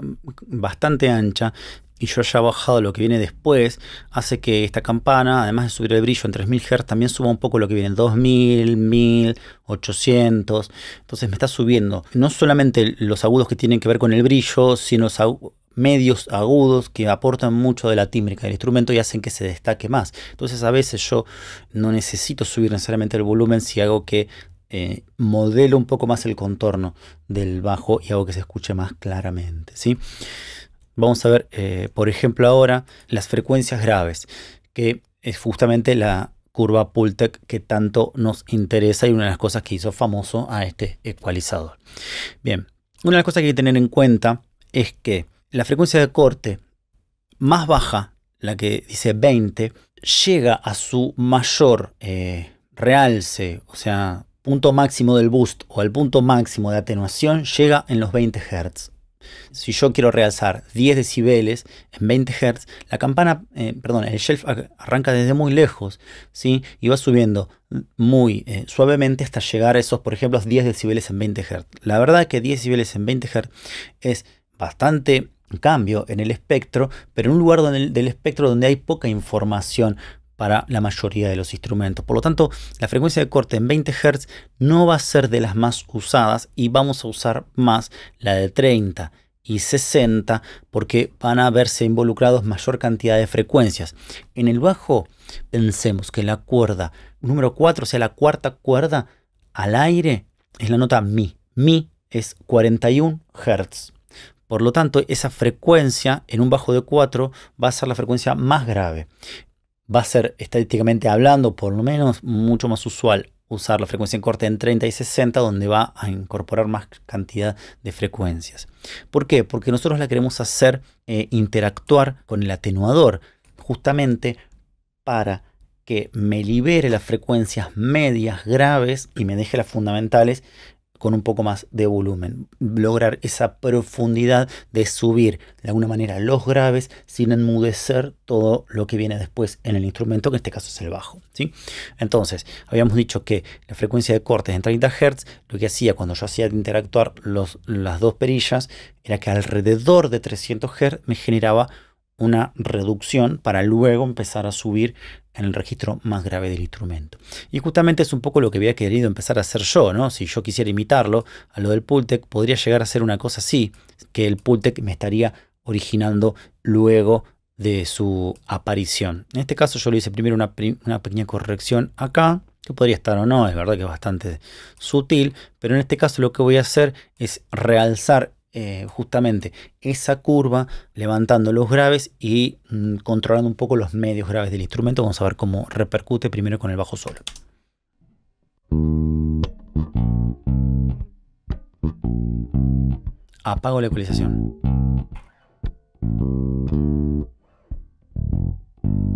bastante ancha y yo haya bajado lo que viene después, hace que esta campana, además de subir el brillo en 3000 Hz, también suba un poco lo que viene en 2000, 1000, 800. Entonces me está subiendo no solamente los agudos que tienen que ver con el brillo, sino los medios agudos que aportan mucho de la tímbrica del instrumento y hacen que se destaque más. Entonces a veces yo no necesito subir necesariamente el volumen si hago que modelo un poco más el contorno del bajo y hago que se escuche más claramente, ¿sí? Vamos a ver, por ejemplo, ahora las frecuencias graves, que es justamente la curva Pultec que tanto nos interesa y una de las cosas que hizo famoso a este ecualizador. Bien, una de las cosas que hay que tener en cuenta es que la frecuencia de corte más baja, la que dice 20, llega a su mayor realce, o sea, punto máximo del boost o al punto máximo de atenuación, llega en los 20 Hz. Si yo quiero realzar 10 decibeles en 20 Hz, la campana, el shelf arranca desde muy lejos, ¿sí? Y va subiendo muy suavemente hasta llegar a esos, por ejemplo, 10 decibeles en 20 Hz. La verdad que 10 decibeles en 20 Hz es bastante cambio en el espectro, pero en un lugar del espectro donde hay poca información para la mayoría de los instrumentos. Por lo tanto, la frecuencia de corte en 20 Hz no va a ser de las más usadas y vamos a usar más la de 30 y 60 porque van a verse involucrados mayor cantidad de frecuencias. En el bajo, pensemos que la cuerda número 4, o sea, la cuarta cuerda al aire, es la nota Mi. Mi es 41 Hz. Por lo tanto, esa frecuencia en un bajo de 4 va a ser la frecuencia más grave. Va a ser, estadísticamente hablando, por lo menos mucho más usual usar la frecuencia en corte en 30 y 60, donde va a incorporar más cantidad de frecuencias. ¿Por qué? Porque nosotros la queremos hacer interactuar con el atenuador, justamente para que me libere las frecuencias medias graves y me deje las fundamentales con un poco más de volumen. Lograr esa profundidad de subir de alguna manera los graves sin enmudecer todo lo que viene después en el instrumento, que en este caso es el bajo, ¿sí? Entonces, habíamos dicho que la frecuencia de cortes en 30 Hz, lo que hacía cuando yo hacía interactuar las dos perillas, era que alrededor de 300 Hz me generaba una reducción para luego empezar a subir en el registro más grave del instrumento. Y justamente es un poco lo que había querido empezar a hacer yo, ¿no? Si yo quisiera imitarlo a lo del Pultec, podría llegar a ser una cosa así, que el Pultec me estaría originando luego de su aparición. En este caso yo le hice primero una pequeña corrección acá, que podría estar o no, es verdad que es bastante sutil, pero en este caso lo que voy a hacer es realzar justamente esa curva, levantando los graves y controlando un poco los medios graves del instrumento. Vamos a ver cómo repercute primero con el bajo solo. Apago la ecualización.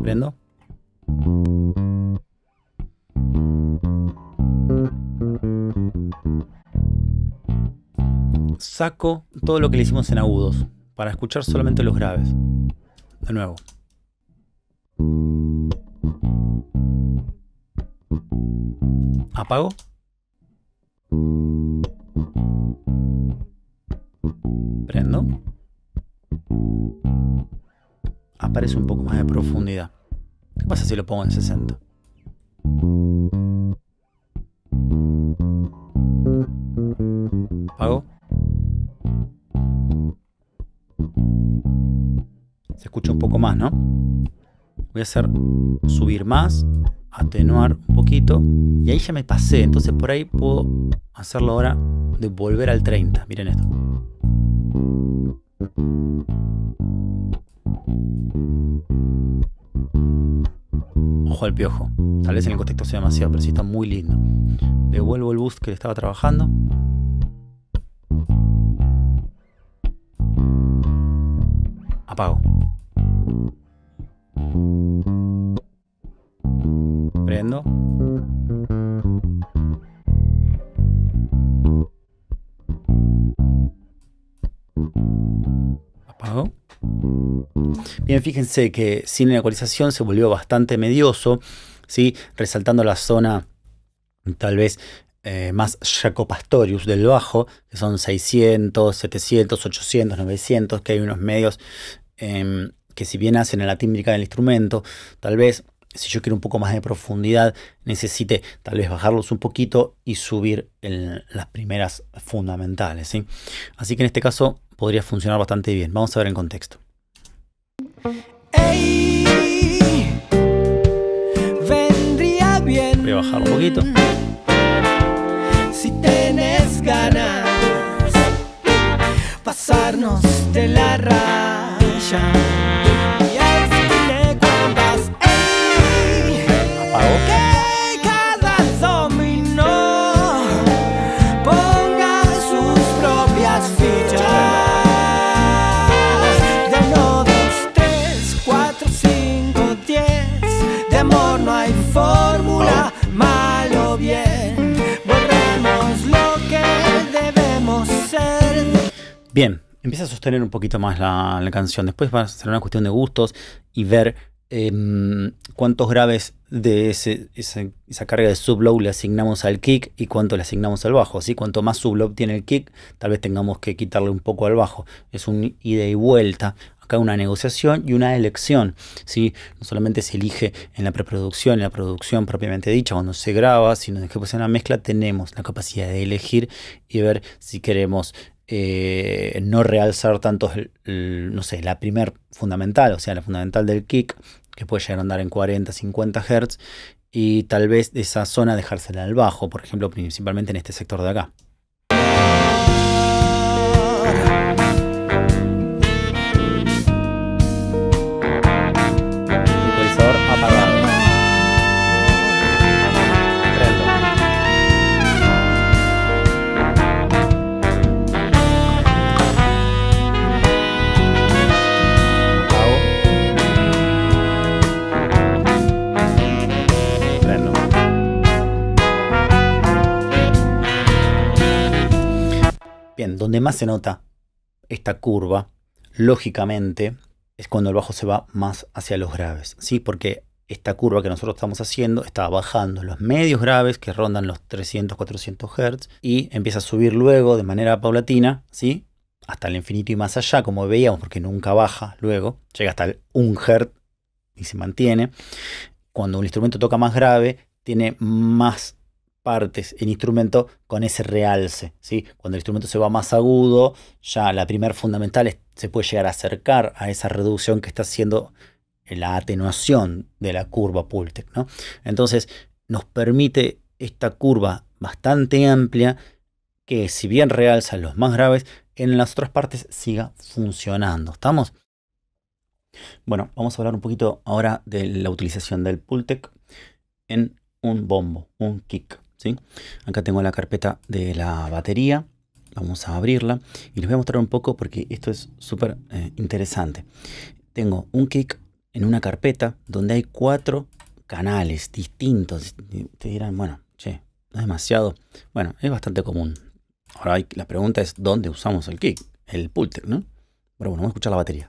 Prendo. Saco todo lo que le hicimos en agudos para escuchar solamente los graves. De nuevo. Apago. Prendo. Aparece un poco más de profundidad. ¿Qué pasa si lo pongo en 60? Apago. Se escucha un poco más, ¿no? Voy a hacer subir más, atenuar un poquito y ahí ya me pasé. Entonces por ahí puedo hacerlo ahora de volver al 30. Miren esto. Ojo al piojo. Tal vez en el contexto sea demasiado, pero sí está muy lindo. Devuelvo el boost que le estaba trabajando. Apago. Prendo. Apago. Bien, fíjense que sin la ecualización se volvió bastante medioso, ¿sí? Resaltando la zona tal vez más Jaco Pastorius del bajo, que son 600, 700, 800, 900, que hay unos medios que si bien hacen la tímbrica del instrumento, tal vez si yo quiero un poco más de profundidad necesite tal vez bajarlos un poquito y subir las primeras fundamentales, ¿sí? Así que en este caso podría funcionar bastante bien. Vamos a ver en contexto. Ey, vendría bien. Voy a bajar un poquito. Si tenés ganas, pasarnos de la raya. Y al fin me cuentas, ey, Apago. que cada dominó ponga sus propias fichas. De 1, 2, 3, 4, 5, 10. Bien, empieza a sostener un poquito más la canción. Después va a ser una cuestión de gustos y ver cuántos graves de esa carga de sublow le asignamos al kick y cuánto le asignamos al bajo, ¿sí? Cuanto más sublow tiene el kick, tal vez tengamos que quitarle un poco al bajo. Es un ida y vuelta. Acá una negociación y una elección, ¿sí? No solamente se elige en la preproducción, en la producción propiamente dicha, cuando se graba, sino después en la mezcla tenemos la capacidad de elegir y ver si queremos no realzar tanto, no sé, la primer fundamental, o sea, la fundamental del kick, que puede llegar a andar en 40, 50 Hz, y tal vez esa zona dejársela al bajo, por ejemplo, principalmente en este sector de acá. Ecualizador apagado. Bien, donde más se nota esta curva, lógicamente, es cuando el bajo se va más hacia los graves, ¿sí? Porque esta curva que nosotros estamos haciendo está bajando los medios graves que rondan los 300, 400 Hz y empieza a subir luego de manera paulatina, ¿sí? Hasta el infinito y más allá, como veíamos, porque nunca baja luego, llega hasta el 1 Hz y se mantiene. Cuando un instrumento toca más grave, tiene más partes el instrumento con ese realce, ¿sí? Cuando el instrumento se va más agudo, ya la primer fundamental se puede llegar a acercar a esa reducción que está haciendo la atenuación de la curva Pultec, ¿no? Entonces nos permite esta curva bastante amplia que, si bien realza los más graves, en las otras partes siga funcionando. ¿Estamos? Bueno, vamos a hablar un poquito ahora de la utilización del Pultec en un bombo, un kick, ¿sí? Acá tengo la carpeta de la batería. Vamos a abrirla y les voy a mostrar un poco porque esto es súper interesante. Tengo un kick en una carpeta donde hay 4 canales distintos. Te dirán, bueno, che, no es demasiado. Bueno, es bastante común. Ahora la pregunta es, ¿dónde usamos el kick? El Pultec, ¿no? Pero bueno, vamos a escuchar la batería.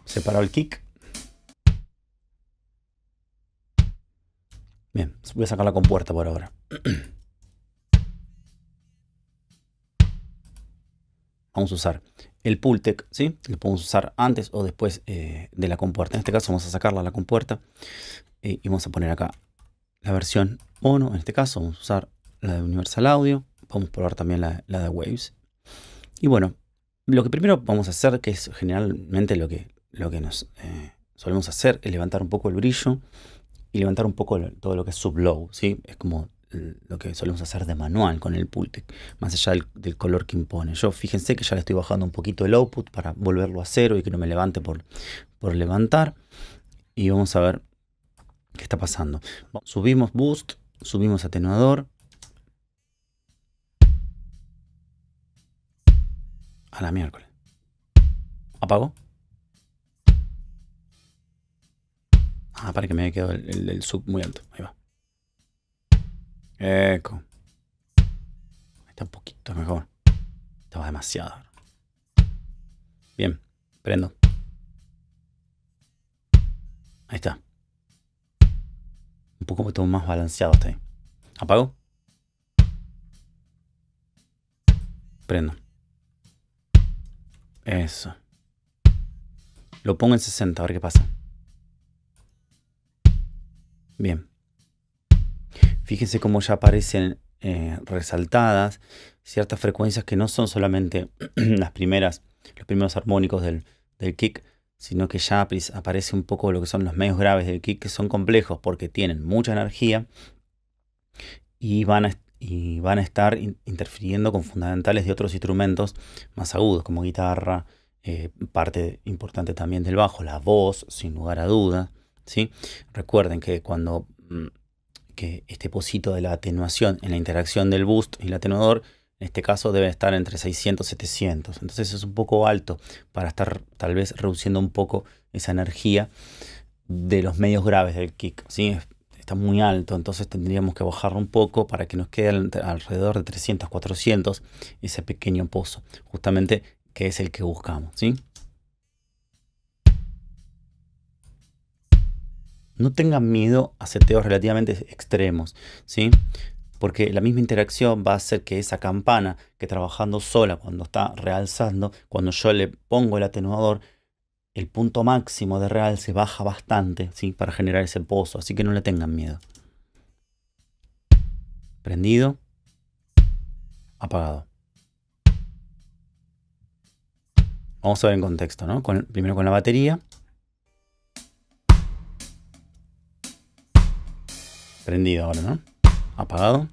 Separo el kick. Bien, voy a sacar la compuerta por ahora. Vamos a usar el Pultec, ¿sí? Lo podemos usar antes o después de la compuerta. En este caso vamos a sacarla a la compuerta y vamos a poner acá la versión mono. En este caso vamos a usar la de Universal Audio. Podemos probar también la de Waves. Y bueno, lo que primero vamos a hacer, que es generalmente lo que nos solemos hacer, es levantar un poco el brillo y levantar un poco todo lo que es sublow, ¿sí? Es como lo que solemos hacer de manual con el Pultec, más allá del color que impone. Yo, fíjense que ya le estoy bajando un poquito el output para volverlo a cero y que no me levante por levantar. Y vamos a ver qué está pasando. Subimos boost, subimos atenuador. A la miércoles. ¿Apago? Ah, para que me haya quedado el sub muy alto. Ahí va. Eco. Ahí está un poquito mejor. Estaba demasiado. Bien, prendo. Ahí está. Un poco más balanceado está ahí. ¿Apago? Prendo. Eso. Lo pongo en 60, a ver qué pasa. Bien. Fíjense cómo ya aparecen resaltadas ciertas frecuencias que no son solamente los primeros armónicos del kick, sino que ya aparece un poco lo que son los medios graves del kick, que son complejos porque tienen mucha energía y van a estar interfiriendo con fundamentales de otros instrumentos más agudos, como guitarra, parte importante también del bajo, la voz, sin lugar a dudas, ¿sí? Recuerden que que este pocito de la atenuación en la interacción del boost y el atenuador En este caso debe estar entre 600 y 700. Entonces es un poco alto para estar tal vez reduciendo un poco esa energía de los medios graves del kick, ¿sí? Está muy alto, entonces tendríamos que bajarlo un poco para que nos quede alrededor de 300, 400 ese pequeño pozo, justamente que es el que buscamos, ¿sí? No tengan miedo a seteos relativamente extremos, ¿sí? Porque la misma interacción va a hacer que esa campana que trabajando sola cuando está realzando, cuando yo le pongo el atenuador, el punto máximo de realce baja bastante, ¿sí? Para generar ese pozo, así que no le tengan miedo. Prendido, apagado. Vamos a ver en contexto, ¿no? Primero con la batería. Prendido ahora, ¿no? Apagado.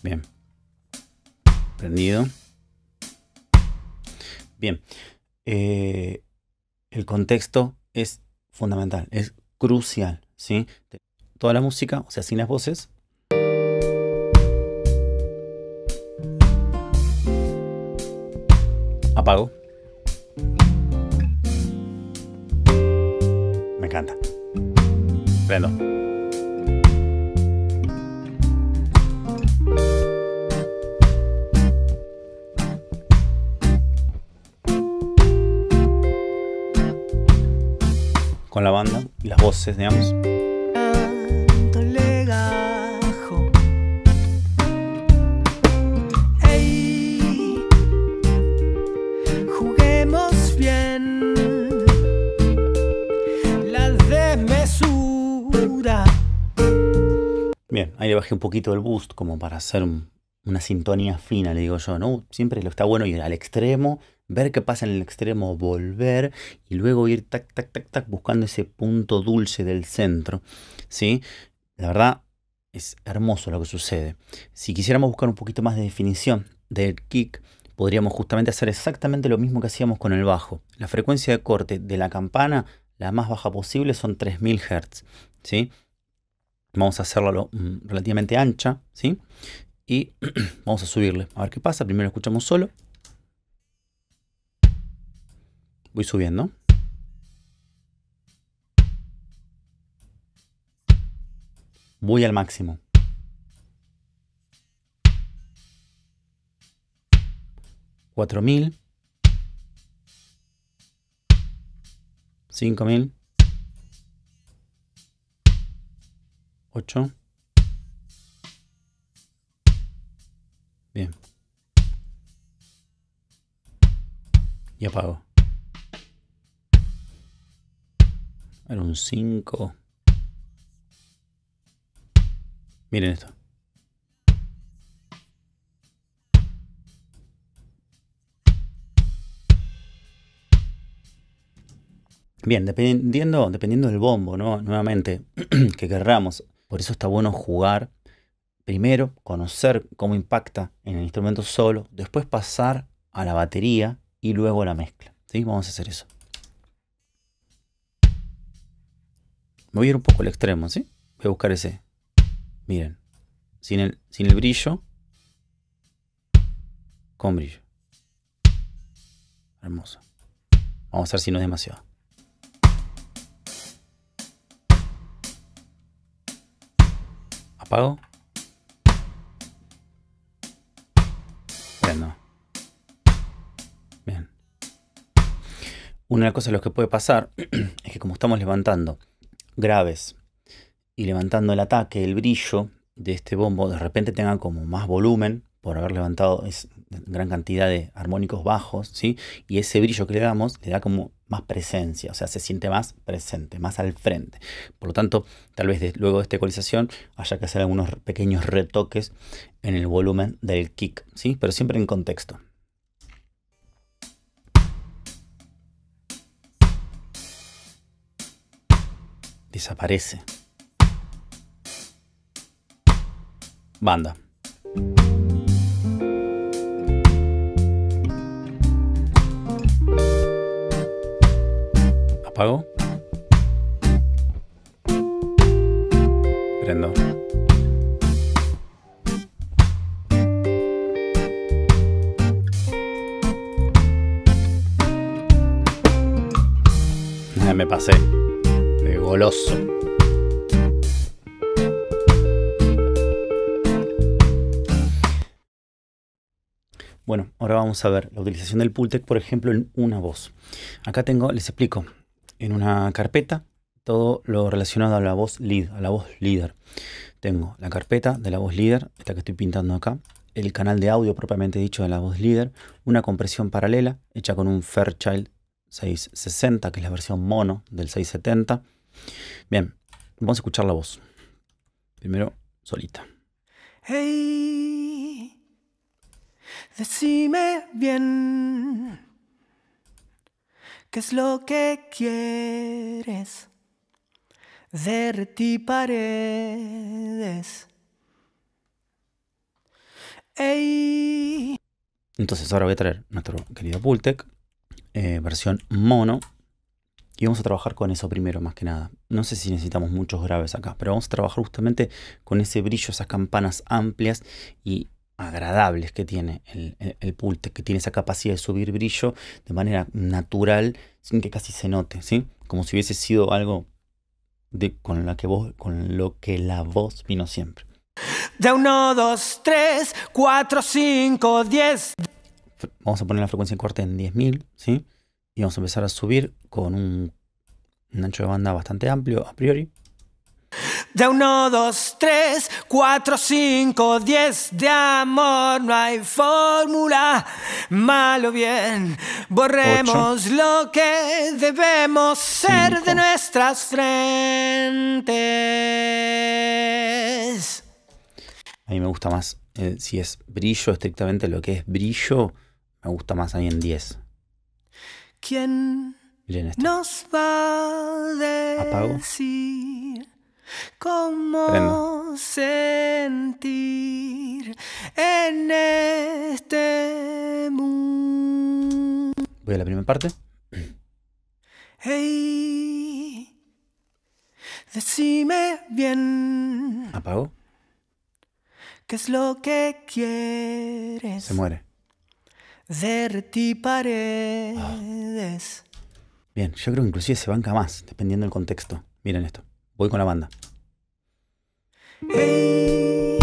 Bien. Prendido. Bien. El contexto es fundamental, es crucial, ¿sí? Toda la música, o sea, sin las voces. Apago. Me encanta. Prendo. Con la banda y las voces, digamos. Tanto legajo. Ey, juguemos bien. La desmesura. Bien, ahí le bajé un poquito el boost como para hacer una sintonía fina, le digo yo, ¿no? Siempre lo está bueno ir al extremo, ver qué pasa en el extremo, volver y luego ir tac, tac, tac, tac, buscando ese punto dulce del centro, ¿sí? La verdad es hermoso lo que sucede. Si quisiéramos buscar un poquito más de definición del kick, podríamos justamente hacer exactamente lo mismo que hacíamos con el bajo. La frecuencia de corte de la campana, la más baja posible, son 3000 Hz, ¿sí? Vamos a hacerlo relativamente ancha, ¿sí? Y vamos a subirle. A ver qué pasa. Primero escuchamos solo. Voy subiendo. Voy al máximo. $4000. 5000. 8. Bien. Y apago. Era un 5. Miren esto. Bien, dependiendo del bombo, ¿no? Nuevamente, que querramos. Por eso está bueno jugar. Primero, conocer cómo impacta en el instrumento solo. Después pasar a la batería y luego a la mezcla, ¿sí? Vamos a hacer eso. Me voy a ir un poco al extremo, ¿sí? Voy a buscar ese. Miren. Sin el brillo. Con brillo. Hermoso. Vamos a ver si no es demasiado. Apago. Prendo. Bien. Una de las cosas que puede pasar es que como estamos levantando graves y levantando el ataque, el brillo de este bombo de repente tenga como más volumen por haber levantado gran cantidad de armónicos bajos, ¿sí? Y ese brillo que le damos le da como más presencia, o sea, se siente más presente, más al frente. Por lo tanto, tal vez luego de esta ecualización haya que hacer algunos pequeños retoques en el volumen del kick, ¿sí? Pero siempre en contexto. Desaparece. Banda. Apago. Prendo. me pasé. De goloso. Bueno, ahora vamos a ver la utilización del Pultec, por ejemplo, en una voz. Acá tengo, les explico, en una carpeta todo lo relacionado a la voz lead, a la voz líder. Tengo la carpeta de la voz líder, esta que estoy pintando acá, el canal de audio propiamente dicho de la voz líder, una compresión paralela hecha con un Fairchild 660, que es la versión mono del 670. Bien, vamos a escuchar la voz. Primero, solita. Hey, decime bien, ¿qué es lo que quieres? Derretí paredes. Hey. Entonces ahora voy a traer nuestro querido Pultec, versión mono, y vamos a trabajar con eso primero, más que nada. No sé si necesitamos muchos graves acá, pero vamos a trabajar justamente con ese brillo, esas campanas amplias y agradables que tiene el Pultec, que tiene esa capacidad de subir brillo de manera natural, sin que casi se note, ¿sí? Como si hubiese sido algo con lo que la voz vino siempre. De 1, 2, 3, 4, 5, 10. Vamos a poner la frecuencia en corte en 10.000, ¿sí? Y vamos a empezar a subir con un ancho de banda bastante amplio a priori. De 1, 2, 3, 4, 5, 10. De amor no hay fórmula, mal o bien. Borremos 8, lo que debemos ser 5, de nuestras frentes. A mí me gusta más, si es brillo estrictamente, lo que es brillo, me gusta más ahí en 10. ¿Quién Miren esto. nos va a Apago. decir cómo Prendo. sentir en este mundo? Voy a la primera parte. Hey, decime bien, Apago. ¿qué es lo que quieres? Se muere. Derretí paredes. Bien, yo creo que inclusive se banca más, dependiendo del contexto. Miren esto. Voy con la banda. Hey,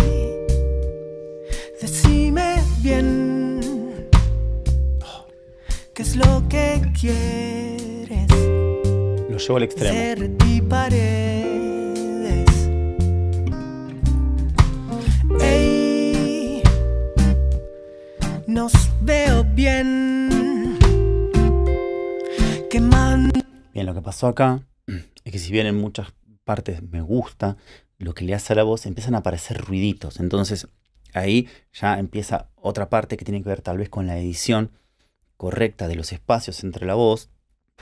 decime bien, ¿qué es lo que quieres? Lo llevo al extremo. Derretí paredes. Hey, nos veo bien. Bien, lo que pasó acá es que si bien en muchas partes me gusta lo que le hace a la voz, empiezan a aparecer ruiditos. Entonces ahí ya empieza otra parte que tiene que ver tal vez con la edición correcta de los espacios entre la voz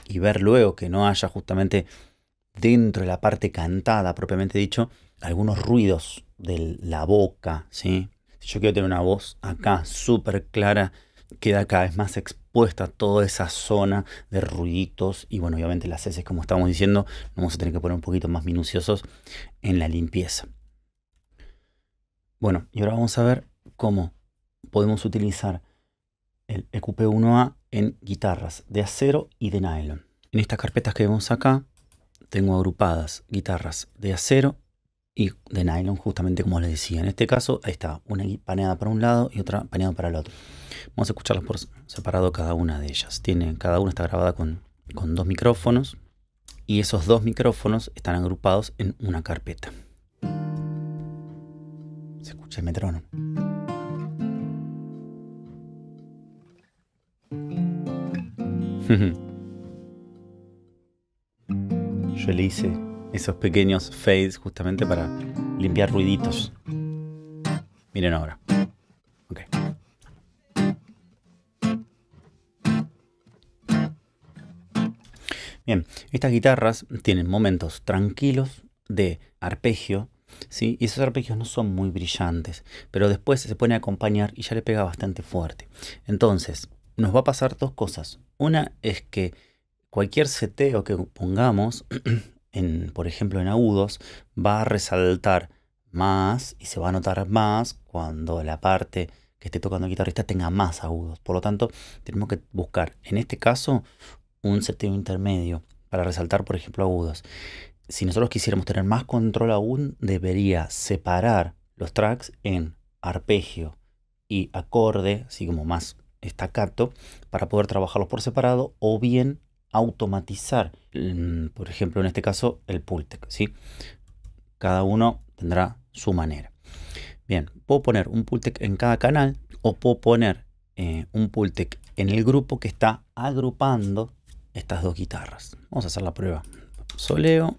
y ver luego que no haya justamente dentro de la parte cantada propiamente dicho algunos ruidos de la boca, ¿sí? Si yo quiero tener una voz acá súper clara, queda cada vez más expuesta toda esa zona de ruiditos y bueno, obviamente las heces, como estábamos diciendo, vamos a tener que poner un poquito más minuciosos en la limpieza. Bueno, y ahora vamos a ver cómo podemos utilizar el EQP1A en guitarras de acero y de nylon. En estas carpetas que vemos acá tengo agrupadas guitarras de acero y de nylon, justamente como les decía. En este caso, ahí está, una paneada para un lado y otra paneada para el otro. Vamos a escucharlas por separado cada una de ellas. Cada una está grabada con 2 micrófonos y esos 2 micrófonos están agrupados en una carpeta. Se escucha el metrónomo. Yo le hice esos pequeños fades justamente para limpiar ruiditos. Miren ahora. Ok. Bien, estas guitarras tienen momentos tranquilos de arpegio, ¿sí? Y esos arpegios no son muy brillantes, pero después se pone a acompañar y ya le pega bastante fuerte. Entonces, nos va a pasar 2 cosas. Una es que cualquier seteo que pongamos, por ejemplo en agudos, va a resaltar más y se va a notar más cuando la parte que esté tocando el guitarrista tenga más agudos. Por lo tanto, tenemos que buscar, en este caso, un seteo intermedio para resaltar, por ejemplo, agudos. Si nosotros quisiéramos tener más control aún, debería separar los tracks en arpegio y acorde, así como más staccato, para poder trabajarlos por separado, o bien automatizar, por ejemplo, en este caso, el Pultec, ¿sí? Cada uno tendrá su manera. Bien, puedo poner un Pultec en cada canal, o puedo poner un Pultec en el grupo que está agrupando estas dos guitarras. Vamos a hacer la prueba. Soleo.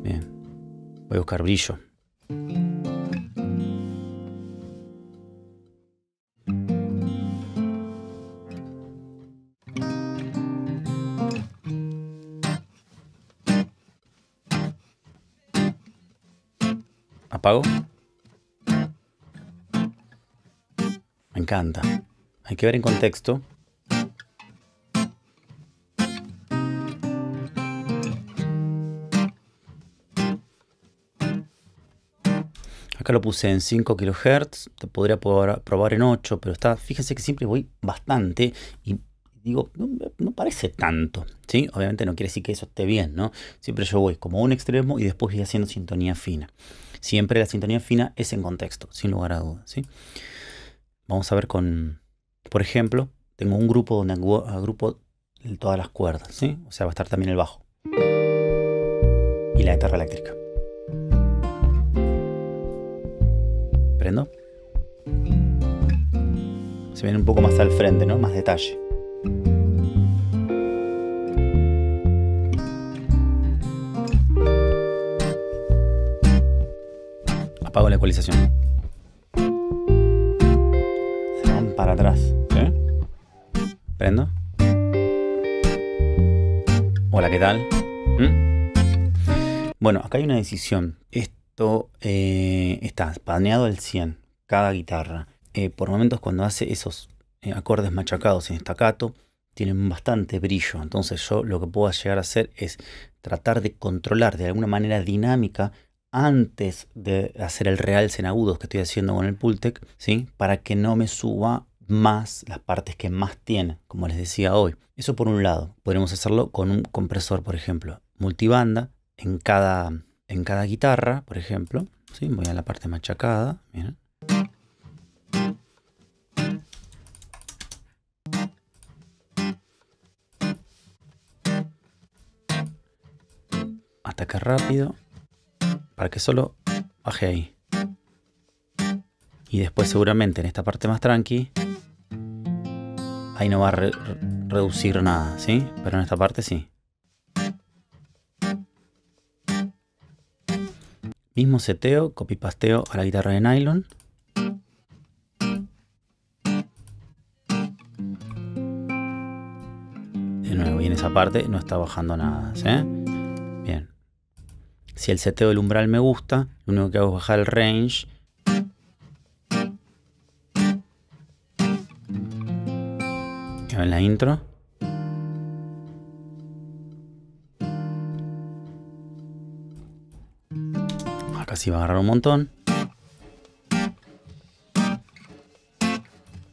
Bien. Voy a buscar brillo. Apago. Me encanta. Hay que ver en contexto. Acá lo puse en 5 kHz, te podría probar en 8, pero está, fíjense que siempre voy bastante y digo, no parece tanto, ¿sí? Obviamente no quiere decir que eso esté bien, ¿no? Siempre yo voy como a un extremo y después voy haciendo sintonía fina. Siempre la sintonía fina es en contexto, sin lugar a dudas, ¿sí? Vamos a ver con, por ejemplo, tengo un grupo donde agrupo todas las cuerdas, ¿sí? O sea, va a estar también el bajo y la guitarra eléctrica. Prendo. Se viene un poco más al frente, ¿no? Más detalle. Apago la ecualización. Se van para atrás, ¿sí? Prendo. Hola, ¿qué tal? Bueno, acá hay una decisión. Esto está paneado al 100, cada guitarra. Por momentos cuando hace esos acordes machacados en staccato, tienen bastante brillo. Entonces yo lo que puedo llegar a hacer es tratar de controlar de alguna manera dinámica antes de hacer el realce en agudos que estoy haciendo con el Pultec, ¿sí? Para que no me suba más las partes que más tiene, como les decía hoy. Eso por un lado. Podremos hacerlo con un compresor, por ejemplo, multibanda en cada guitarra, por ejemplo, ¿sí? Voy a la parte machacada, miren. Ataque rápido, para que solo baje ahí. Y después seguramente en esta parte más tranqui, ahí no va a reducir nada, ¿sí? Pero en esta parte sí. Mismo seteo, copy-pasteo a la guitarra de nylon. De nuevo, y en esa parte no está bajando nada, ¿sí? Bien. Si el seteo del umbral me gusta, lo único que hago es bajar el range. Ya ven la intro. Acá sí va a agarrar un montón.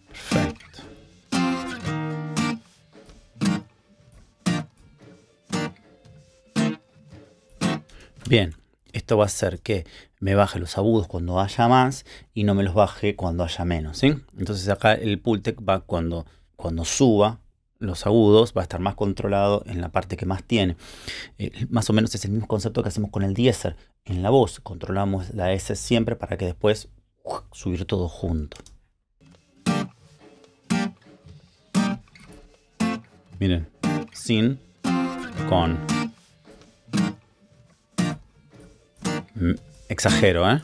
Perfecto. Bien, esto va a hacer que me baje los agudos cuando haya más y no me los baje cuando haya menos, ¿sí? Entonces acá el Pultec va cuando suba los agudos, va a estar más controlado en la parte que más tiene. Más o menos es el mismo concepto que hacemos con el Deezer en la voz. Controlamos la S siempre para que después subir todo junto. Miren, sin, con. Exagero, ¿eh?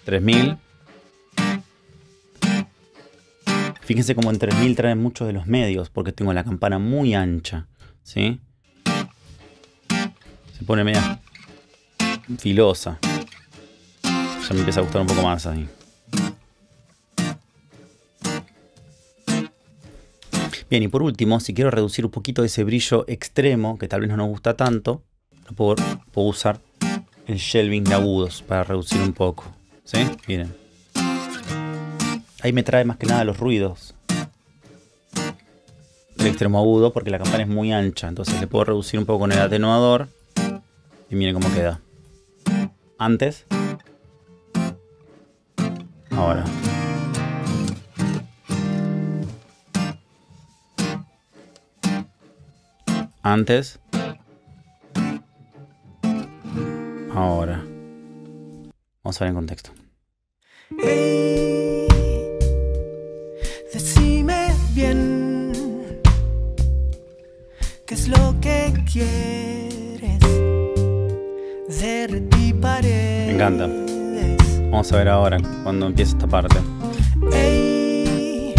3000. Fíjense como en 3000 traen muchos de los medios porque tengo la campana muy ancha, ¿sí? Se pone media filosa. Ya me empieza a gustar un poco más ahí. Bien, y por último, si quiero reducir un poquito ese brillo extremo, que tal vez no nos gusta tanto, puedo usar el shelving de agudos para reducir un poco, ¿sí? Miren. ahí me trae más que nada los ruidos del extremo agudo, porque la campana es muy ancha. Entonces le puedo reducir un poco con el atenuador. Y miren cómo queda. Antes. Ahora. Antes. Ahora. Vamos a ver en contexto. Hey, decime bien qué es lo que quieres. Derretí paredes. Me encanta. Vamos a ver ahora cuando empieza esta parte. Hey,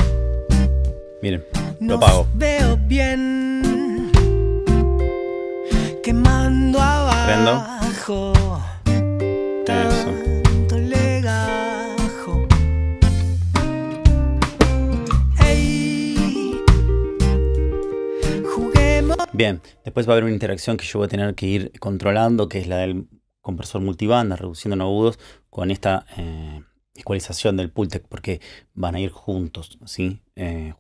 miren, lo apago. Veo bien quemando abajo. Eso. Bien, después va a haber una interacción que yo voy a tener que ir controlando, que es la del compresor multibanda, reduciendo en agudos, con esta ecualización del Pultec, porque van a ir juntos, ¿sí?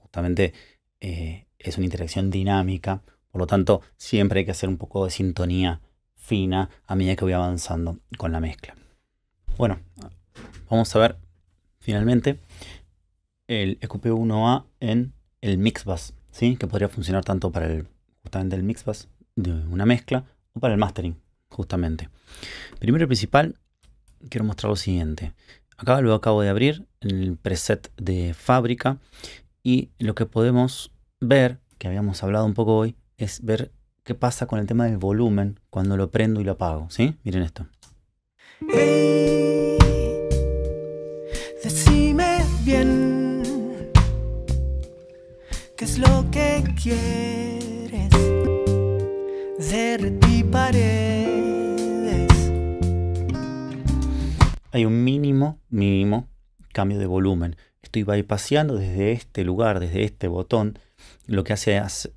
Justamente es una interacción dinámica, por lo tanto siempre hay que hacer un poco de sintonía fina a medida que voy avanzando con la mezcla. Bueno, vamos a ver finalmente el EQP1A en el Mixbus, ¿sí? Que podría funcionar tanto para justamente el Mixbus de una mezcla o para el mastering, justamente. Primero y principal, quiero mostrar lo siguiente. Acá lo acabo de abrir en el preset de fábrica y lo que podemos ver, que habíamos hablado un poco hoy, es ver qué pasa con el tema del volumen cuando lo prendo y lo apago, ¿sí? Miren esto. Hey, decime bien qué es lo que quieres. Derretí paredes. Hay un mínimo cambio de volumen. Estoy bypassando desde este lugar, desde este botón. Lo que hace es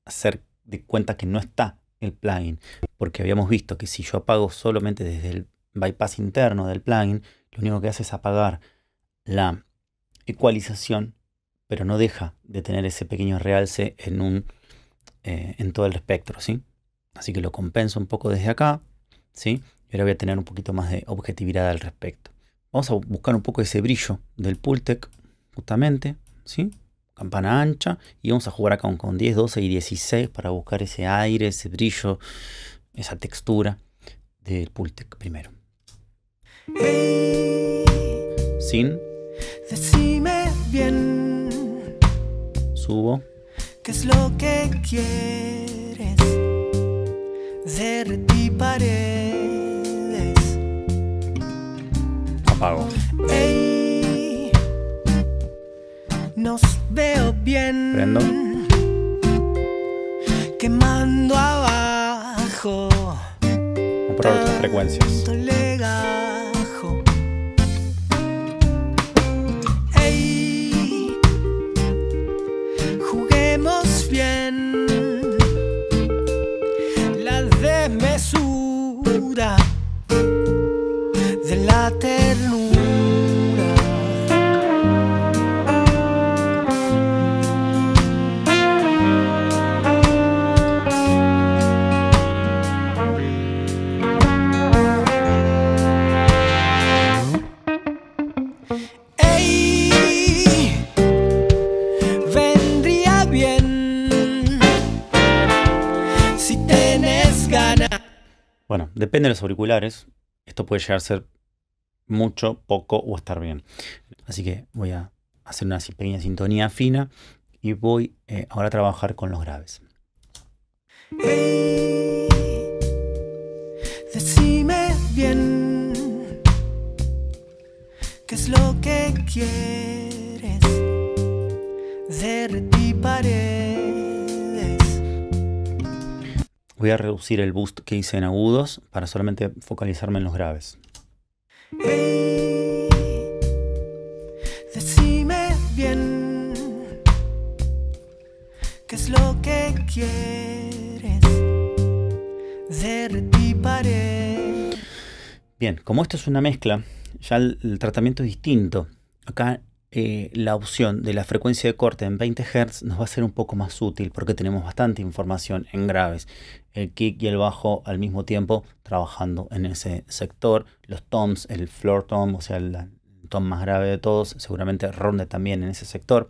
hacer de cuenta que no está el plugin. Porque habíamos visto que si yo apago solamente desde el bypass interno del plugin, lo único que hace es apagar la ecualización, pero no deja de tener ese pequeño realce en todo el espectro, ¿sí? Así que lo compenso un poco desde acá, ¿sí? Y ahora voy a tener un poquito más de objetividad al respecto. Vamos a buscar un poco ese brillo del Pultec, justamente, ¿sí? Campana ancha, y vamos a jugar acá con 10, 12 y 16 para buscar ese aire, ese brillo, esa textura del Pultec primero. Hey, Sin. decime bien Subo. qué es lo que quieres. Derretí paredes. Apago. Hey, nos veo bien. Prendo. Quemando abajo. Vamos a probar otras frecuencias. Tanto legajo. Ey, juguemos bien. La desmesura de la ternura. Bueno, depende de los auriculares. Esto puede llegar a ser mucho, poco o estar bien. Así que voy a hacer una pequeña sintonía fina y voy ahora a trabajar con los graves. Hey, decime bien qué es lo que quieres. Derretí paredes. Voy a reducir el boost que hice en agudos para solamente focalizarme en los graves. Hey, decime bien qué es lo que quieres. Derretí paredes. Bien, como esto es una mezcla, ya el tratamiento es distinto. Acá la opción de la frecuencia de corte en 20 Hz nos va a ser un poco más útil porque tenemos bastante información en graves. El kick y el bajo al mismo tiempo trabajando en ese sector. Los toms, el floor tom, o sea, el tom más grave de todos, seguramente ronde también en ese sector.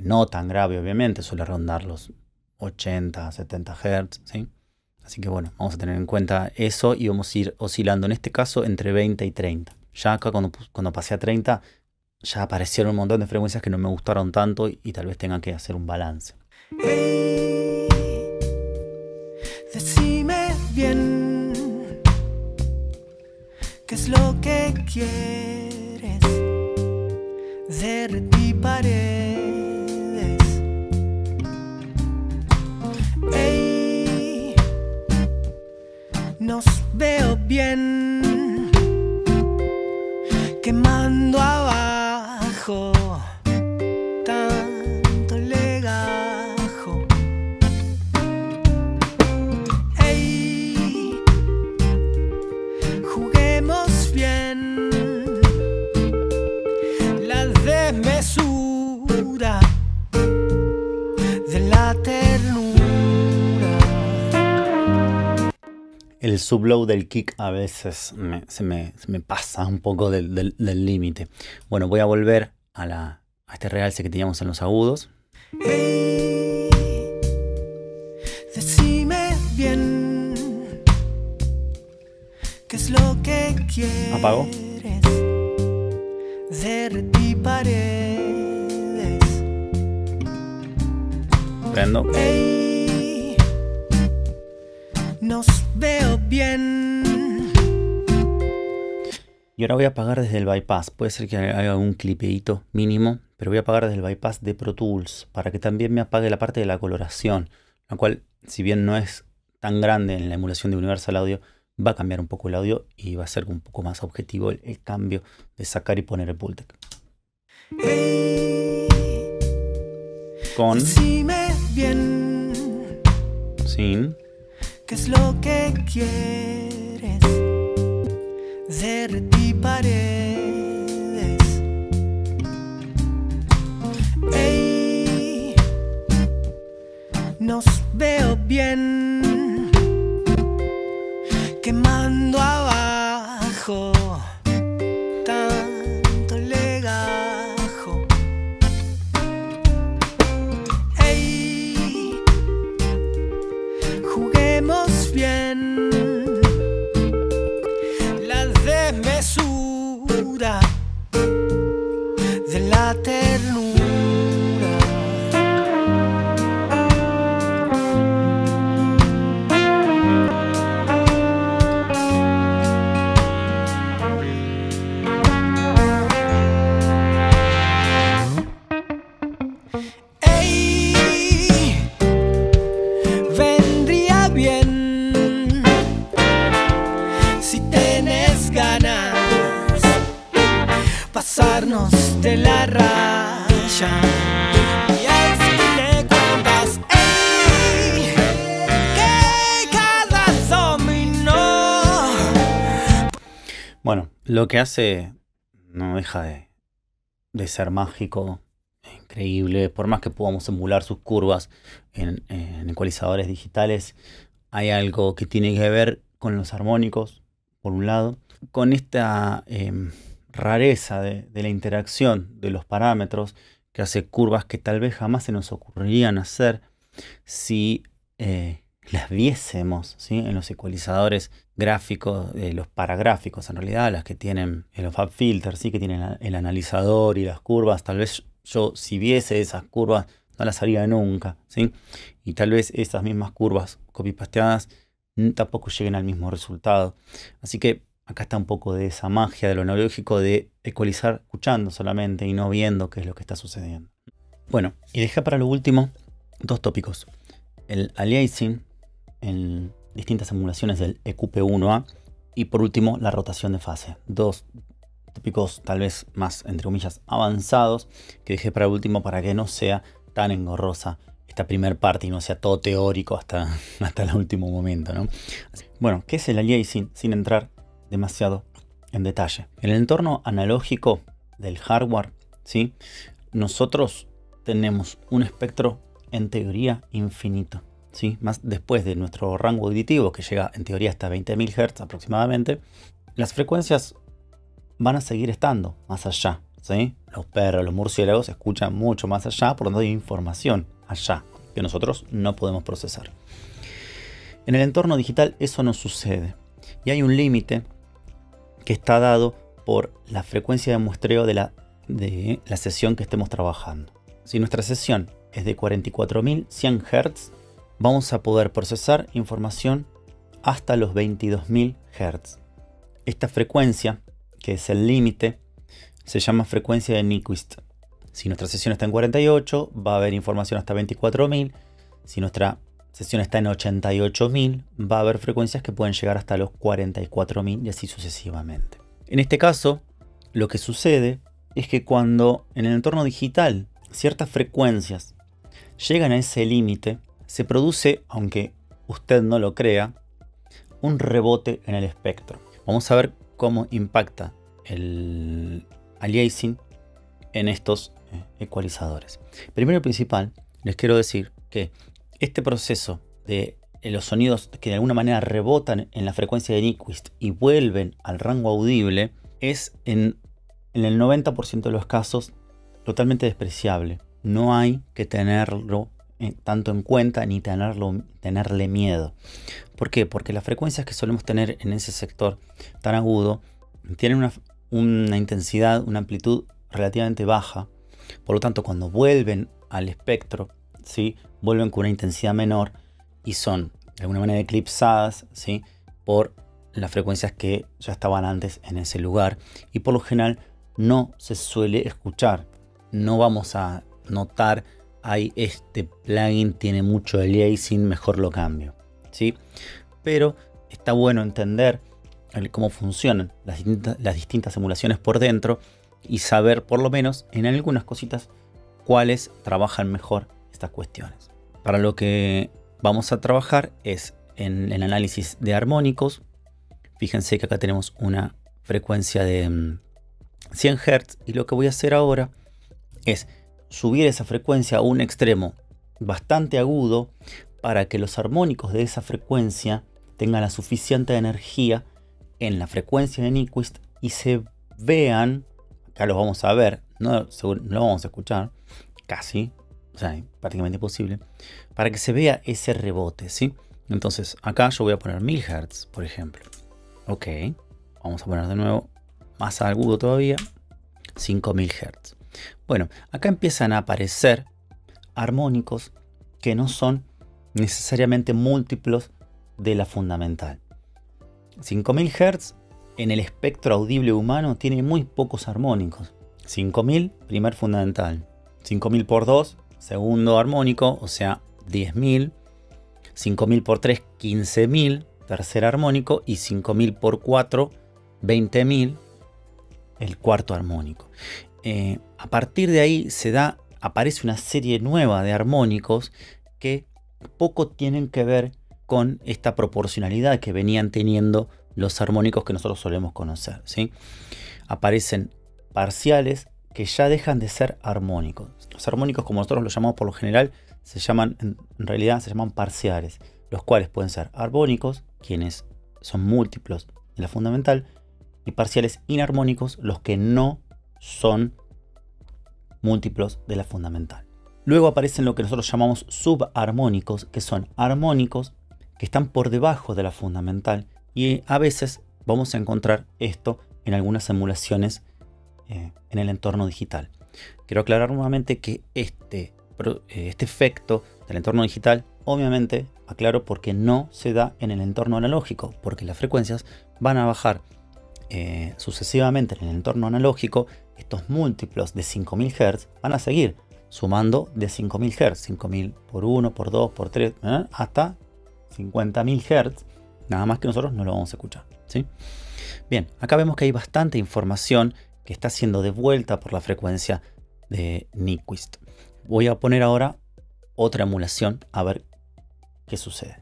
No tan grave, obviamente, suele rondar los 80, 70 Hz, ¿sí? Así que bueno, vamos a tener en cuenta eso y vamos a ir oscilando en este caso entre 20 y 30. Ya acá cuando pasé a 30 ya aparecieron un montón de frecuencias que no me gustaron tanto y tal vez tenga que hacer un balance. Hey, decime bien qué es lo que quieres de ti paredes. Hey, nos veo bien quemando abajo tanto legajo. Ey, juguemos bien la desmesura de la ternura. El sublow del kick a veces se me pasa un poco del límite. Bueno, voy a volver a este realce que teníamos en los agudos. Hey, decime bien qué es lo que quieres. Apago. De ti paredes. Prendo. Hey, nos veo bien. Y ahora voy a apagar desde el bypass. Puede ser que haga un clipeíto mínimo, pero voy a apagar desde el bypass de Pro Tools para que también me apague la parte de la coloración, la cual, si bien no es tan grande en la emulación de Universal Audio, va a cambiar un poco el audio y va a ser un poco más objetivo el cambio de sacar y poner el Pultec. Hey, Con, decime bien sin, qué es lo que quieres de ti paredes. Ey, nos veo bien quemando abajo tanto legajo. Ey, juguemos bien la desmesura de la ternura. Ey, vendría bien si tenés ganas pasarnos de la raya y al fin de cuentas, ey, que cada dominó. Bueno, lo que hace no deja de ser mágico, increíble. Por más que podamos emular sus curvas en ecualizadores digitales, hay algo que tiene que ver con los armónicos, por un lado, con esta rareza de la interacción de los parámetros que hace curvas que tal vez jamás se nos ocurrirían hacer si las viésemos, ¿sí? En los ecualizadores gráficos, los paragráficos en realidad, las que tienen el FAB filter, ¿sí? Que tienen el analizador y las curvas. Tal vez yo, si viese esas curvas, no las haría nunca, ¿sí? Y tal vez esas mismas curvas copy-pasteadas tampoco lleguen al mismo resultado. Así que acá está un poco de esa magia de lo analógico de ecualizar escuchando solamente y no viendo qué es lo que está sucediendo. Bueno, y dejé para lo último dos tópicos. El aliasing en distintas emulaciones del EQP1A y por último la rotación de fase. Dos tópicos tal vez más, entre comillas, avanzados que dejé para el último para que no sea tan engorrosa esta primera parte y no sea todo teórico hasta el último momento, ¿no? Bueno, ¿qué es el aliasing? Sin entrar demasiado en detalle. En el entorno analógico del hardware ¿sí? Nosotros tenemos un espectro en teoría infinito, ¿sí? Más después de nuestro rango auditivo, que llega en teoría hasta 20.000 Hz aproximadamente, las frecuencias van a seguir estando más allá, ¿sí? Los perros, los murciélagos escuchan mucho más allá, por lo tanto hay información allá que nosotros no podemos procesar. En el entorno digital eso no sucede y hay un límite que está dado por la frecuencia de muestreo de la sesión que estemos trabajando. Si nuestra sesión es de 44.100 Hz, vamos a poder procesar información hasta los 22.000 Hz. Esta frecuencia, que es el límite, se llama frecuencia de Nyquist. Si nuestra sesión está en 48, va a haber información hasta 24.000. Si nuestra sesión está en 88.000, va a haber frecuencias que pueden llegar hasta los 44.000 y así sucesivamente. En este caso, lo que sucede es que cuando en el entorno digital ciertas frecuencias llegan a ese límite, se produce, aunque usted no lo crea, un rebote en el espectro. Vamos a ver cómo impacta el aliasing en estos ecualizadores. Primero y principal, les quiero decir que este proceso de los sonidos que de alguna manera rebotan en la frecuencia de Nyquist y vuelven al rango audible es en el 90% de los casos totalmente despreciable. No hay que tenerlo tanto en cuenta ni tenerle miedo. ¿Por qué? Porque las frecuencias que solemos tener en ese sector tan agudo tienen una intensidad, una amplitud relativamente baja. Por lo tanto, cuando vuelven al espectro, ¿sí?, vuelven con una intensidad menor y son de alguna manera eclipsadas, ¿sí?, por las frecuencias que ya estaban antes en ese lugar. Y por lo general no se suele escuchar. No vamos a notar, hay este plugin tiene mucho aliasing, mejor lo cambio, ¿sí? Pero está bueno entender cómo funcionan las distintas emulaciones por dentro y saber por lo menos en algunas cositas cuáles trabajan mejor estas cuestiones. Para lo que vamos a trabajar es en el análisis de armónicos. Fíjense que acá tenemos una frecuencia de 100 Hz y lo que voy a hacer ahora es subir esa frecuencia a un extremo bastante agudo para que los armónicos de esa frecuencia tengan la suficiente energía en la frecuencia de Nyquist y se vean, acá los vamos a ver, no lo vamos a escuchar, casi, o sea, prácticamente imposible, para que se vea ese rebote, ¿sí? Entonces acá yo voy a poner 1000 Hz, por ejemplo. Ok, vamos a poner de nuevo más agudo todavía, 5000 Hz. Bueno, acá empiezan a aparecer armónicos que no son necesariamente múltiplos de la fundamental. 5000 Hz en el espectro audible humano tiene muy pocos armónicos. 5000, primer fundamental. 5000 por 2, segundo armónico, o sea 10.000. 5000 por 3, 15.000, tercer armónico. Y 5000 por 4, 20.000, el cuarto armónico. A partir de ahí aparece una serie nueva de armónicos que poco tienen que ver con esta proporcionalidad que venían teniendo los armónicos que nosotros solemos conocer, ¿sí? Aparecen parciales que ya dejan de ser armónicos. Los armónicos, como nosotros los llamamos por lo general, en realidad se llaman parciales, los cuales pueden ser armónicos, quienes son múltiplos de la fundamental, y parciales inarmónicos, los que no son múltiplos de la fundamental. Luego aparecen lo que nosotros llamamos subarmónicos, que son armónicos que están por debajo de la fundamental, y a veces vamos a encontrar esto en algunas emulaciones en el entorno digital. Quiero aclarar nuevamente que este efecto del entorno digital, obviamente, aclaro, porque no se da en el entorno analógico, porque las frecuencias van a bajar sucesivamente en el entorno analógico. Estos múltiplos de 5000 Hz van a seguir sumando de 5000 Hz, 5000 por 1, por 2, por 3, hasta 50.000 Hz, nada más que nosotros no lo vamos a escuchar, ¿sí? Bien, acá vemos que hay bastante información que está siendo devuelta por la frecuencia de Nyquist. Voy a poner ahora otra emulación a ver qué sucede.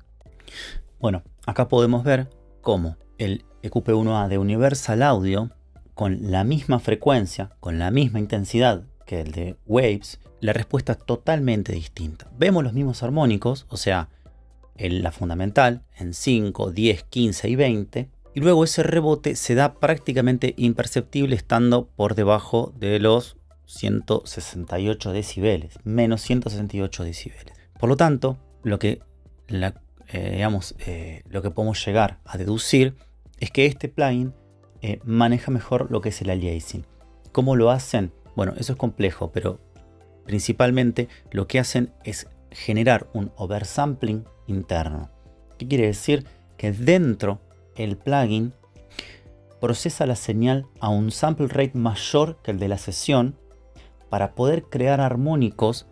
Bueno, acá podemos ver cómo el EQP1A de Universal Audio, con la misma frecuencia, con la misma intensidad que el de Waves, la respuesta es totalmente distinta. Vemos los mismos armónicos, o sea, la fundamental en 5, 10, 15 y 20. Y luego ese rebote se da prácticamente imperceptible estando por debajo de los 168 decibeles, menos 168 decibeles. Por lo tanto, lo que podemos llegar a deducir es que este plugin maneja mejor lo que es el aliasing. ¿Cómo lo hacen? Bueno, eso es complejo, pero principalmente lo que hacen es generar un oversampling interno. ¿Qué quiere decir? Que dentro el plugin procesa la señal a un sample rate mayor que el de la sesión para poder crear armónicos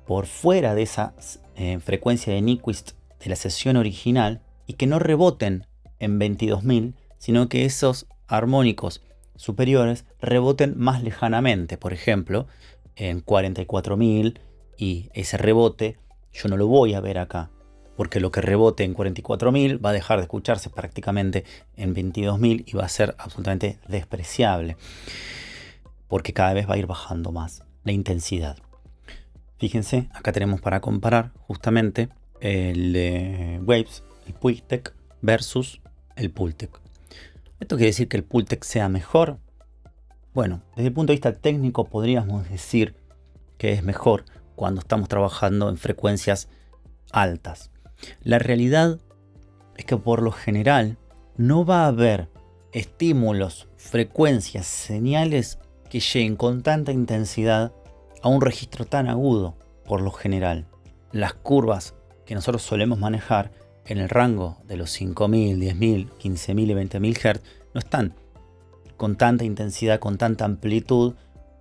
por fuera de esa frecuencia de Nyquist de la sesión original y que no reboten en 22.000, sino que esos armónicos superiores reboten más lejanamente, por ejemplo en 44.000, y ese rebote yo no lo voy a ver acá, porque lo que rebote en 44.000 va a dejar de escucharse prácticamente en 22.000 y va a ser absolutamente despreciable, porque cada vez va a ir bajando más la intensidad. Fíjense, acá tenemos para comparar justamente el Waves, el Pultec versus el Pultec. ¿Esto quiere decir que el Pultec sea mejor? Bueno, desde el punto de vista técnico podríamos decir que es mejor cuando estamos trabajando en frecuencias altas. La realidad es que por lo general no va a haber estímulos, frecuencias, señales que lleguen con tanta intensidad a un registro tan agudo. Por lo general, las curvas que nosotros solemos manejar en el rango de los 5.000, 10.000, 15.000 y 20.000 Hz no están con tanta intensidad, con tanta amplitud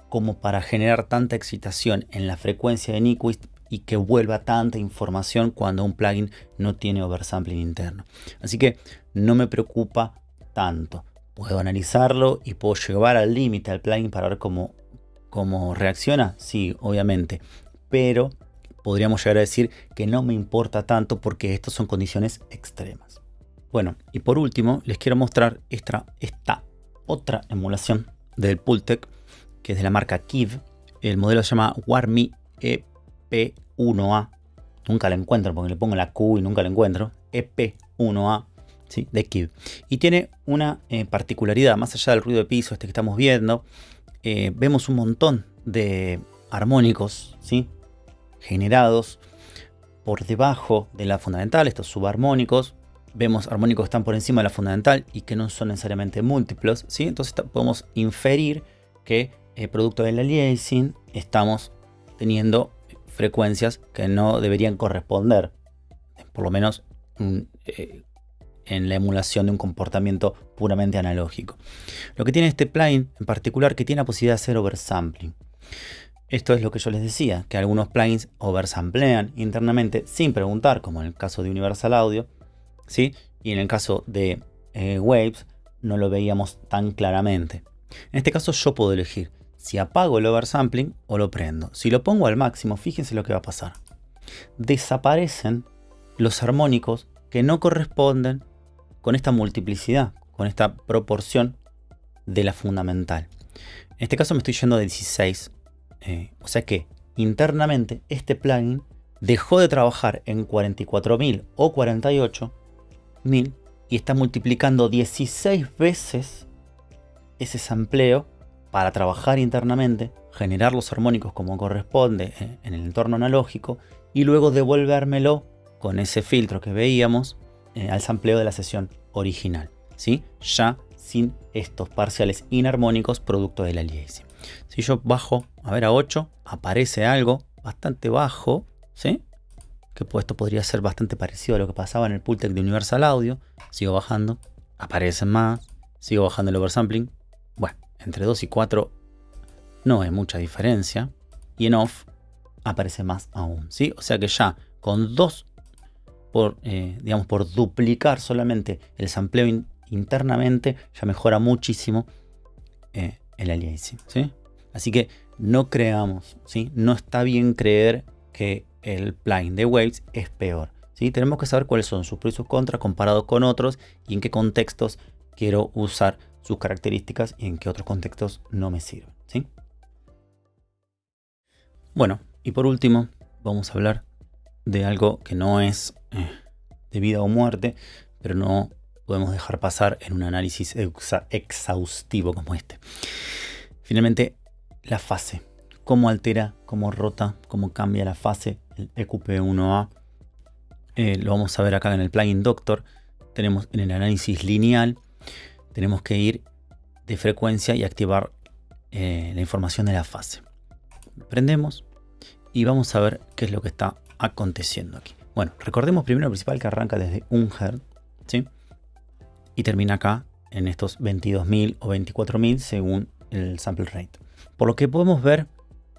como para generar tanta excitación en la frecuencia de Nyquist y que vuelva tanta información cuando un plugin no tiene oversampling interno. Así que no me preocupa tanto. Puedo analizarlo y puedo llevar al límite al plugin para ver cómo reacciona. Sí, obviamente. Pero podríamos llegar a decir que no me importa tanto porque estas son condiciones extremas. Bueno, y por último les quiero mostrar esta otra emulación del Pultec, que es de la marca Kiv. El modelo se llama Warmi EP1A. Nunca la encuentro porque le pongo la Q y nunca la encuentro. EP1A, ¿sí? De Kiv. Y tiene una particularidad, más allá del ruido de piso que estamos viendo, vemos un montón de armónicos, ¿sí? Generados por debajo de la fundamental, estos subarmónicos. Vemos armónicos que están por encima de la fundamental y que no son necesariamente múltiplos, ¿sí? Entonces podemos inferir que producto del aliasing estamos teniendo frecuencias que no deberían corresponder, por lo menos en la emulación de un comportamiento puramente analógico. Lo que tiene este plugin en particular, que tiene la posibilidad de hacer oversampling. Esto es lo que yo les decía, que algunos plugins oversamplean internamente sin preguntar, como en el caso de Universal Audio, ¿sí? Y en el caso de Waves no lo veíamos tan claramente. En este caso yo puedo elegir si apago el oversampling o lo prendo. Si lo pongo al máximo, fíjense lo que va a pasar. Desaparecen los armónicos que no corresponden con esta multiplicidad, con esta proporción de la fundamental. En este caso me estoy yendo de 16. O sea que internamente este plugin dejó de trabajar en 44.000 o 48.000 y está multiplicando 16 veces ese sampleo para trabajar internamente, generar los armónicos como corresponde en el entorno analógico y luego devolvérmelo con ese filtro que veíamos al sampleo de la sesión original, ¿sí? Ya sin estos parciales inarmónicos producto del aliasing. Si yo bajo a ver a 8, aparece algo bastante bajo, ¿sí? Que esto podría ser bastante parecido a lo que pasaba en el Pultec de Universal Audio. Sigo bajando, aparecen más, sigo bajando el oversampling. Bueno, entre 2 y 4 no hay mucha diferencia. Y en off aparece más aún, ¿sí? O sea que ya con 2, digamos, por duplicar solamente el sampleo internamente, ya mejora muchísimo el aliasing, ¿sí? Así que no creamos, ¿sí? No está bien creer que el plugin de Waves es peor, ¿sí? Tenemos que saber cuáles son sus pros y sus contras comparados con otros y en qué contextos quiero usar sus características y en qué otros contextos no me sirven, ¿sí? Bueno, y por último vamos a hablar de algo que no es de vida o muerte, pero no podemos dejar pasar en un análisis exhaustivo como este. Finalmente, la fase. Cómo altera, cómo rota, cómo cambia la fase, el EQP1A. Lo vamos a ver acá en el plugin Doctor. Tenemos en el análisis lineal, tenemos que ir de frecuencia y activar la información de la fase. Prendemos y vamos a ver qué es lo que está aconteciendo aquí. Bueno, recordemos primero el principal que arranca desde 1 Hz, ¿sí? Y termina acá en estos 22.000 o 24.000 según el sample rate. Por lo que podemos ver,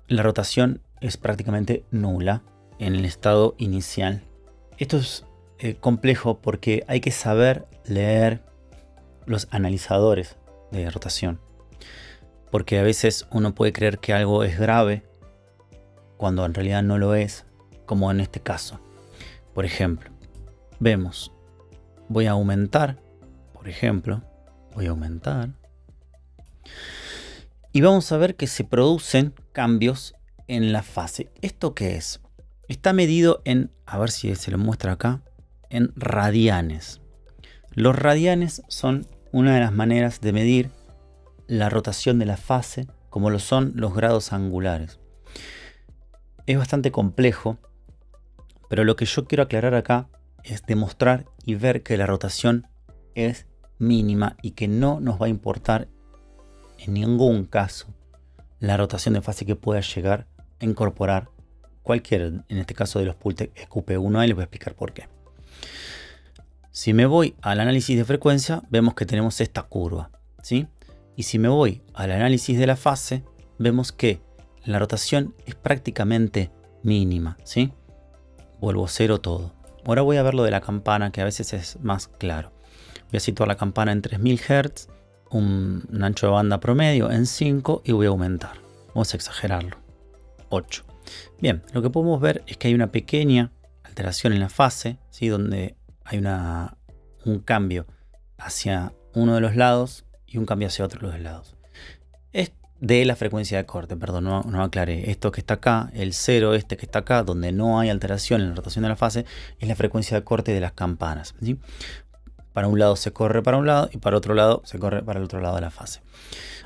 la rotación es prácticamente nula en el estado inicial. Esto es complejo porque hay que saber leer los analizadores de rotación. Porque a veces uno puede creer que algo es grave cuando en realidad no lo es, como en este caso. Por ejemplo, vemos, voy a aumentar, por ejemplo, voy a aumentar. Y vamos a ver que se producen cambios en la fase. ¿Esto qué es? Está medido en, a ver si se lo muestra acá, en radianes. Los radianes son una de las maneras de medir la rotación de la fase, como lo son los grados angulares. Es bastante complejo, pero lo que yo quiero aclarar acá es demostrar y ver que la rotación es mínima y que no nos va a importar en ningún caso la rotación de fase que pueda llegar a incorporar cualquiera, en este caso de los Pultec EQP1A, y les voy a explicar por qué. Si me voy al análisis de frecuencia, vemos que tenemos esta curva, ¿sí? Y si me voy al análisis de la fase, vemos que la rotación es prácticamente mínima, ¿sí? Vuelvo cero todo. Ahora voy a ver lo de la campana, que a veces es más claro. Voy a situar la campana en 3000 Hz, un ancho de banda promedio en 5 y voy a aumentar. Vamos a exagerarlo. 8. Bien, lo que podemos ver es que hay una pequeña alteración en la fase, ¿sí? Donde hay un cambio hacia uno de los lados y un cambio hacia otro de los lados. Es de la frecuencia de corte, perdón, no aclaré. Esto que está acá, el 0 este que está acá, donde no hay alteración en la rotación de la fase, es la frecuencia de corte de las campanas, ¿sí? Para un lado se corre para un lado y para otro lado se corre para el otro lado de la fase.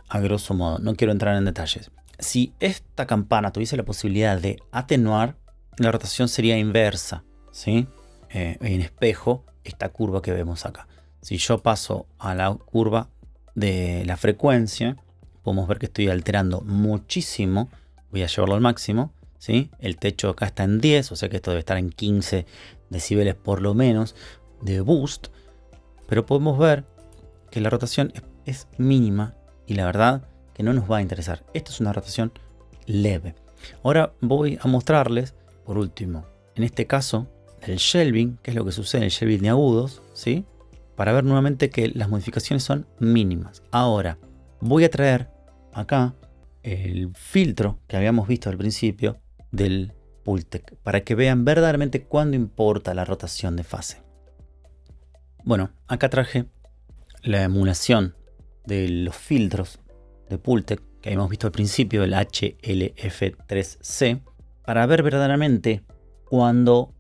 A grosso modo, no quiero entrar en detalles. Si esta campana tuviese la posibilidad de atenuar, la rotación sería inversa, ¿sí? En espejo, esta curva que vemos acá. Si yo paso a la curva de la frecuencia, podemos ver que estoy alterando muchísimo. Voy a llevarlo al máximo, ¿sí? El techo acá está en 10, o sea que esto debe estar en 15 decibeles por lo menos de boost. Pero podemos ver que la rotación es mínima y la verdad que no nos va a interesar. Esto es una rotación leve. Ahora voy a mostrarles, por último, en este caso, el shelving, que es lo que sucede en el shelving de agudos, ¿sí? Para ver nuevamente que las modificaciones son mínimas. Ahora voy a traer acá el filtro que habíamos visto al principio del Pultec, para que vean verdaderamente cuándo importa la rotación de fase. Bueno, acá traje la emulación de los filtros de Pultec que habíamos visto al principio, el HLF3C, para ver verdaderamente cuándo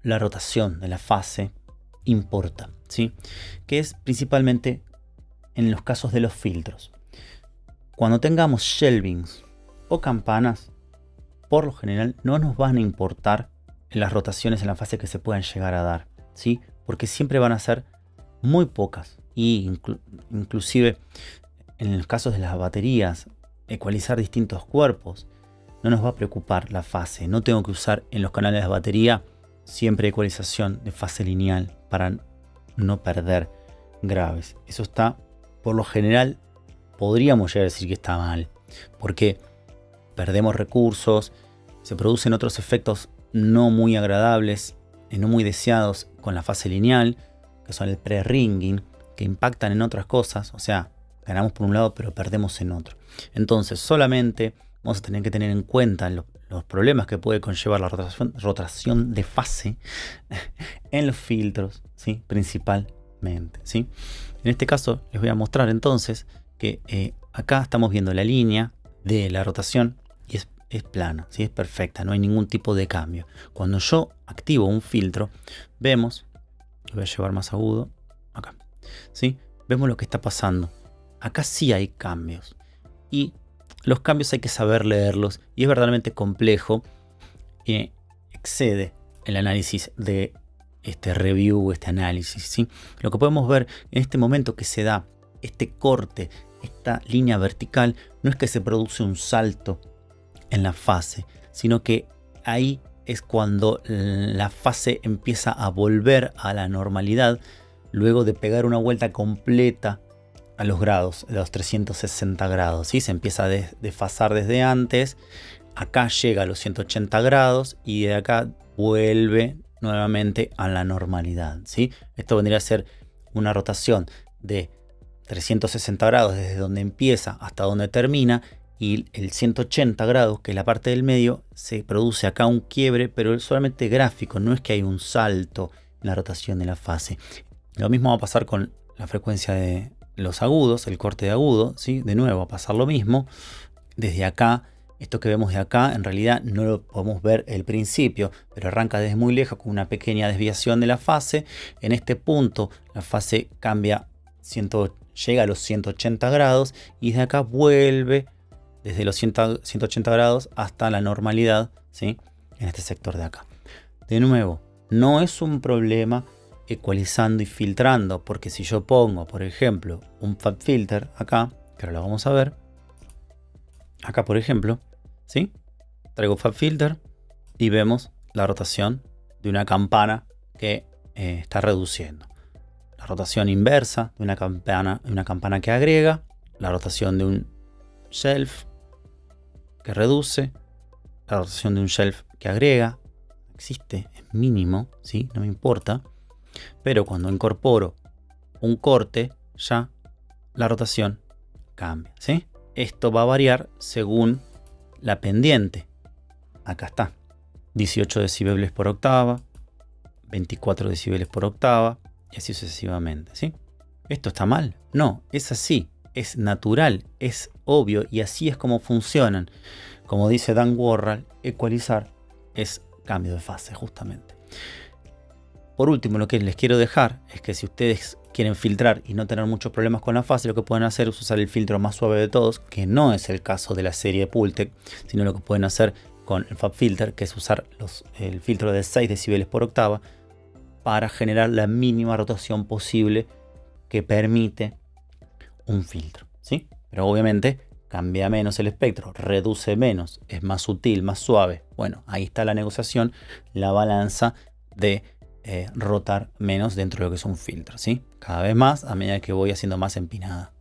la rotación de la fase importa, ¿sí? Que es principalmente en los casos de los filtros. Cuando tengamos shelvings o campanas, por lo general no nos van a importar las rotaciones en la fase que se puedan llegar a dar, ¿sí? Porque siempre van a ser muy pocas. Y inclusive en los casos de las baterías, ecualizar distintos cuerpos no nos va a preocupar la fase. No tengo que usar en los canales de batería siempre ecualización de fase lineal para no perder graves. Eso está, por lo general, podríamos llegar a decir que está mal, porque perdemos recursos, se producen otros efectos no muy agradables y no muy deseados con la fase lineal, que son el pre-ringing, que impactan en otras cosas. O sea, ganamos por un lado pero perdemos en otro. Entonces solamente vamos a tener que tener en cuenta los problemas que puede conllevar la rotación de fase en los filtros, ¿sí? Principalmente, ¿sí? En este caso les voy a mostrar entonces que acá estamos viendo la línea de la rotación y es es plana, ¿sí? Es perfecta, no hay ningún tipo de cambio. Cuando yo activo un filtro, vemos, lo voy a llevar más agudo, acá, ¿sí? Vemos lo que está pasando. Acá sí hay cambios. Y los cambios hay que saber leerlos. Y es verdaderamente complejo. Y excede el análisis de este review, este análisis, ¿sí? Lo que podemos ver en este momento que se da este corte, esta línea vertical, no es que se produce un salto en la fase, sino que ahí es cuando la fase empieza a volver a la normalidad luego de pegar una vuelta completa a los grados, a los 360 grados, ¿sí? Se empieza a desfasar desde antes, acá llega a los 180 grados y de acá vuelve nuevamente a la normalidad, ¿sí? Esto vendría a ser una rotación de 360 grados desde donde empieza hasta donde termina, y el 180 grados, que es la parte del medio, se produce acá un quiebre, pero es solamente gráfico, no es que hay un salto en la rotación de la fase. Lo mismo va a pasar con la frecuencia de los agudos, el corte de agudo, ¿sí? De nuevo va a pasar lo mismo. Desde acá, esto que vemos de acá, en realidad no lo podemos ver el principio, pero arranca desde muy lejos con una pequeña desviación de la fase. En este punto, la fase cambia, llega a los 180 grados y desde acá vuelve desde los 180 grados hasta la normalidad, ¿sí? En este sector de acá. De nuevo, no es un problema ecualizando y filtrando, porque si yo pongo, por ejemplo, un FabFilter acá, que ahora lo vamos a ver, acá por ejemplo, ¿sí? Traigo FabFilter y vemos la rotación de una campana que está reduciendo. La rotación inversa de una campana que agrega, la rotación de un shelf que reduce, la rotación de un shelf que agrega, existe, es mínimo, ¿sí? No me importa, pero cuando incorporo un corte, ya la rotación cambia, ¿sí? Esto va a variar según la pendiente. Acá está, 18 decibeles por octava, 24 decibeles por octava, y así sucesivamente, ¿sí? ¿Esto está mal? No, es así. Es natural, es obvio, y así es como funcionan. Como dice Dan Worrall, ecualizar es cambio de fase, justamente. Por último, lo que les quiero dejar es que si ustedes quieren filtrar y no tener muchos problemas con la fase, lo que pueden hacer es usar el filtro más suave de todos, que no es el caso de la serie Pultec, sino lo que pueden hacer con el FabFilter, que es usar el filtro de 6 decibeles por octava para generar la mínima rotación posible que permite un filtro, ¿sí? Pero obviamente cambia menos el espectro, reduce menos, es más sutil, más suave. Bueno, ahí está la negociación, la balanza de rotar menos dentro de lo que es un filtro, ¿sí? Cada vez más a medida que voy haciendo más empinada.